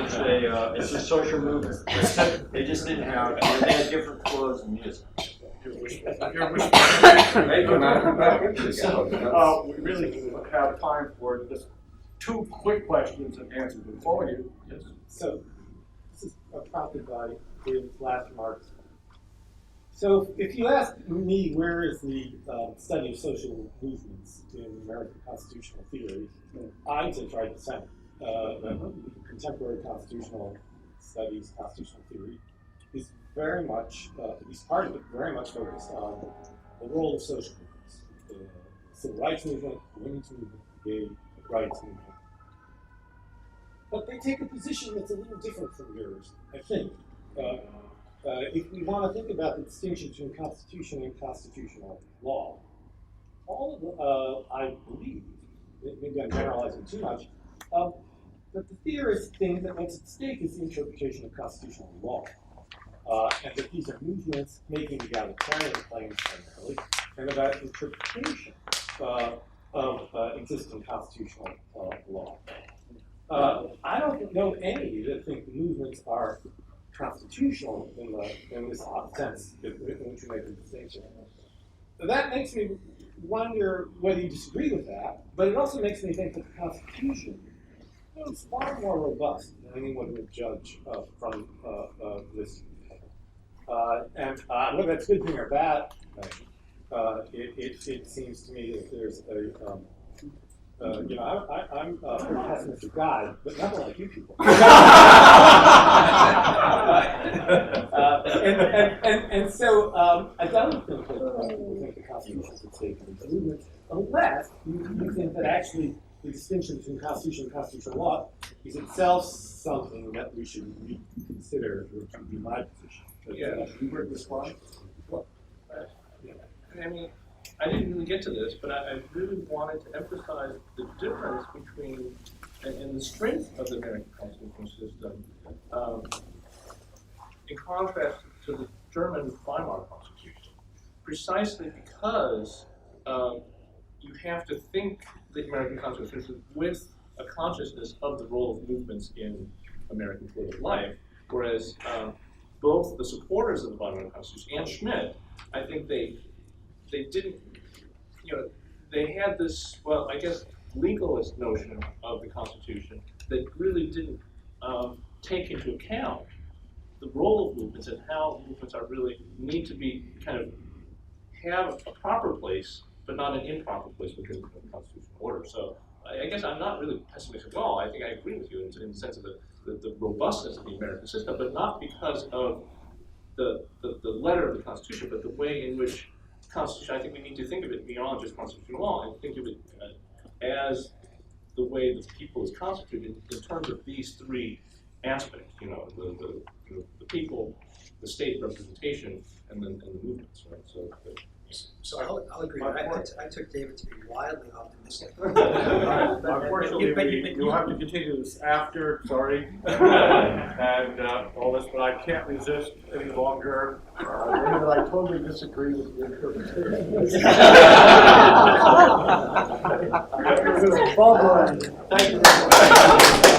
saying it's a social movement. They just didn't have, they had different clothes and music. We really have time for just two quick questions and answers. Before you, yes. So this is prompted by David's last remarks. So if you ask me where is the study of social movements in American constitutional theory, I'd say right at the center. Contemporary constitutional studies, constitutional theory, is very much, at least part of it, very much focused on the role of social movements. The civil rights movement, the women's movement, the gay rights movement. But they take a position that's a little different from yours, I think. If we want to think about the distinction between constitution and constitutional law, all of the, I believe, maybe I'm generalizing too much, that the theorist thing that makes at stake is the interpretation of constitutional law. And that these are movements making egalitarian claims primarily, and about interpretation of existing constitutional law. I don't know any that think movements are constitutional in this sense in which you make the distinction. That makes me wonder whether you disagree with that, but it also makes me think that the Constitution is far more robust than anyone would judge from this. And whether that's a good thing or bad thing, it seems to me that there's a I'm a pretty pessimistic guy, but nothing like you people. And so I don't think that people think the Constitution is at stake in these movements, unless you think that actually the distinction between Constitution and constitutional law is itself something that we should reconsider, which would be my position. Yeah. You were this one? I mean, I didn't really get to this, but I really wanted to emphasize the difference between and the strength of the American constitutional system in contrast to the German Weimar Constitution, precisely because you have to think the American Constitution with a consciousness of the role of movements in American political life, whereas both the supporters of the Weimar Constitution and Schmidt, I think they didn't, they had this, well, I guess, legalist notion of the Constitution that really didn't take into account the role of movements and how movements are really need to be kind of have a proper place, but not an improper place within the constitutional order. So I guess I'm not really pessimistic at all. I think I agree with you in the sense of the robustness of the American system, but not because of the letter of the Constitution, but the way in which Constitution, I think we need to think of it beyond just constitutional law and think of it as the way the people is constituted in terms of these three aspects, the people, the state representation, and the movements, right? So I'll agree. I took David to be wildly optimistic. Unfortunately, you'll have to continue this after, sorry, and all this, but I can't resist any longer. David, I totally disagree with your interpretation. Thank you very much.